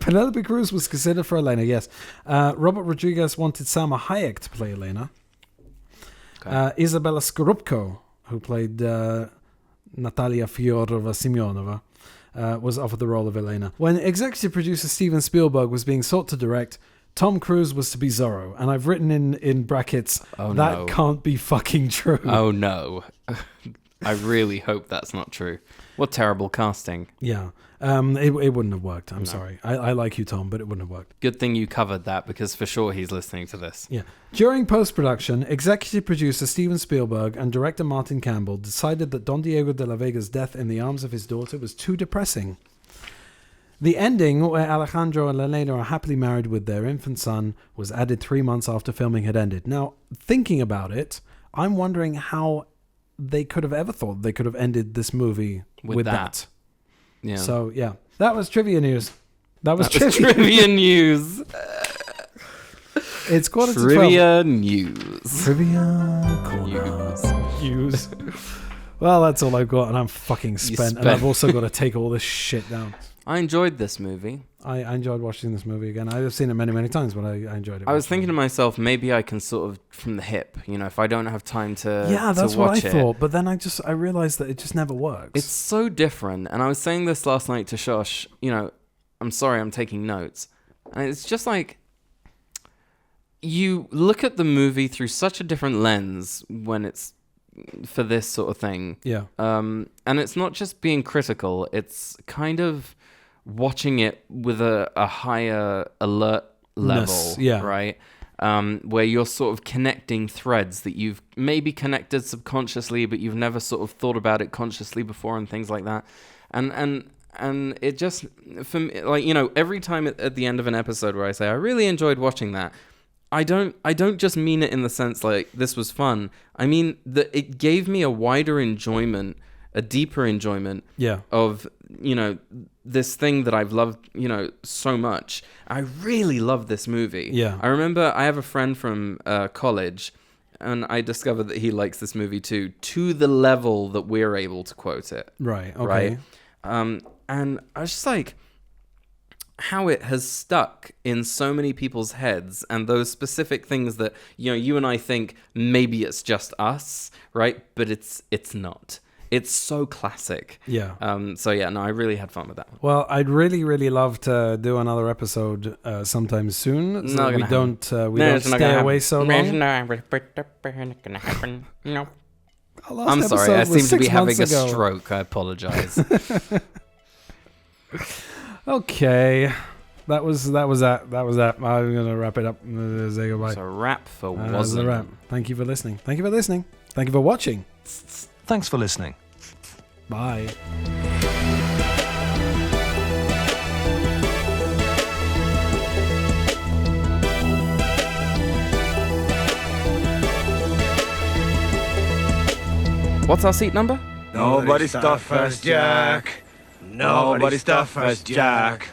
Penelope Cruz was considered for Elena, yes. Robert Rodriguez wanted Salma Hayek to play Elena. Okay. Isabella Scorupco, who played Natalia Fiorova-Simeonova, was offered the role of Elena. When executive producer Steven Spielberg was being sought to direct, Tom Cruise was to be Zorro. And I've written in brackets, that can't be fucking true. Oh, no. I really hope that's not true. What terrible casting. Yeah. It wouldn't have worked. I'm sorry. I like you, Tom, but it wouldn't have worked. Good thing you covered that, because for sure he's listening to this. Yeah. During post-production, executive producer Steven Spielberg and director Martin Campbell decided that Don Diego de la Vega's death in the arms of his daughter was too depressing. The ending, where Alejandro and Elena are happily married with their infant son, was added 3 months after filming had ended. Now, thinking about it, I'm wondering how they could have ever thought they could have ended this movie with that. Yeah. So, yeah. That was trivia news. That was trivia news. It's quarter to 12. Trivia news. Trivia news. Well, that's all I've got, and I'm fucking spent. And I've also got to take all this shit down. I enjoyed this movie. I enjoyed watching this movie again. I've seen it many, many times, but I enjoyed it. I was thinking to myself, maybe I can sort of from the hip, if I don't have time to that's to what watch I thought. But then I realized that it just never works. It's so different. And I was saying this last night to Shosh, I'm sorry, I'm taking notes. And it's just like, you look at the movie through such a different lens when it's for this sort of thing. Yeah. And it's not just being critical, it's kind of watching it with a higher alert level, right? Where you're sort of connecting threads that you've maybe connected subconsciously, but you've never sort of thought about it consciously before, and things like that. And it just, for me, every time at the end of an episode where I say I really enjoyed watching that, I don't just mean it in the sense like this was fun. I mean that it gave me a wider enjoyment, a deeper enjoyment of this thing that I've loved, so much. I really love this movie. Yeah. I remember I have a friend from college, and I discovered that he likes this movie too, to the level that we're able to quote it. Right. Okay. Right. And I was just like, how it has stuck in so many people's heads, and those specific things that you and I think maybe it's just us, right? But it's not. It's so classic. Yeah. I really had fun with that one. Well, I'd really, really love to do another episode sometime soon, so that we don't stay away so long. It's not gonna happen. No. I'm sorry, I seem to be having a stroke. I apologize. Okay. That was that. I'm going to wrap it up. Say goodbye. It's a wrap for WOSN. That's a wrap. Thank you for listening. Thank you for listening. Thank you for watching. Thanks for listening. Bye. What's our seat number? Nobody stop us, Jack. Nobody stop us, Jack.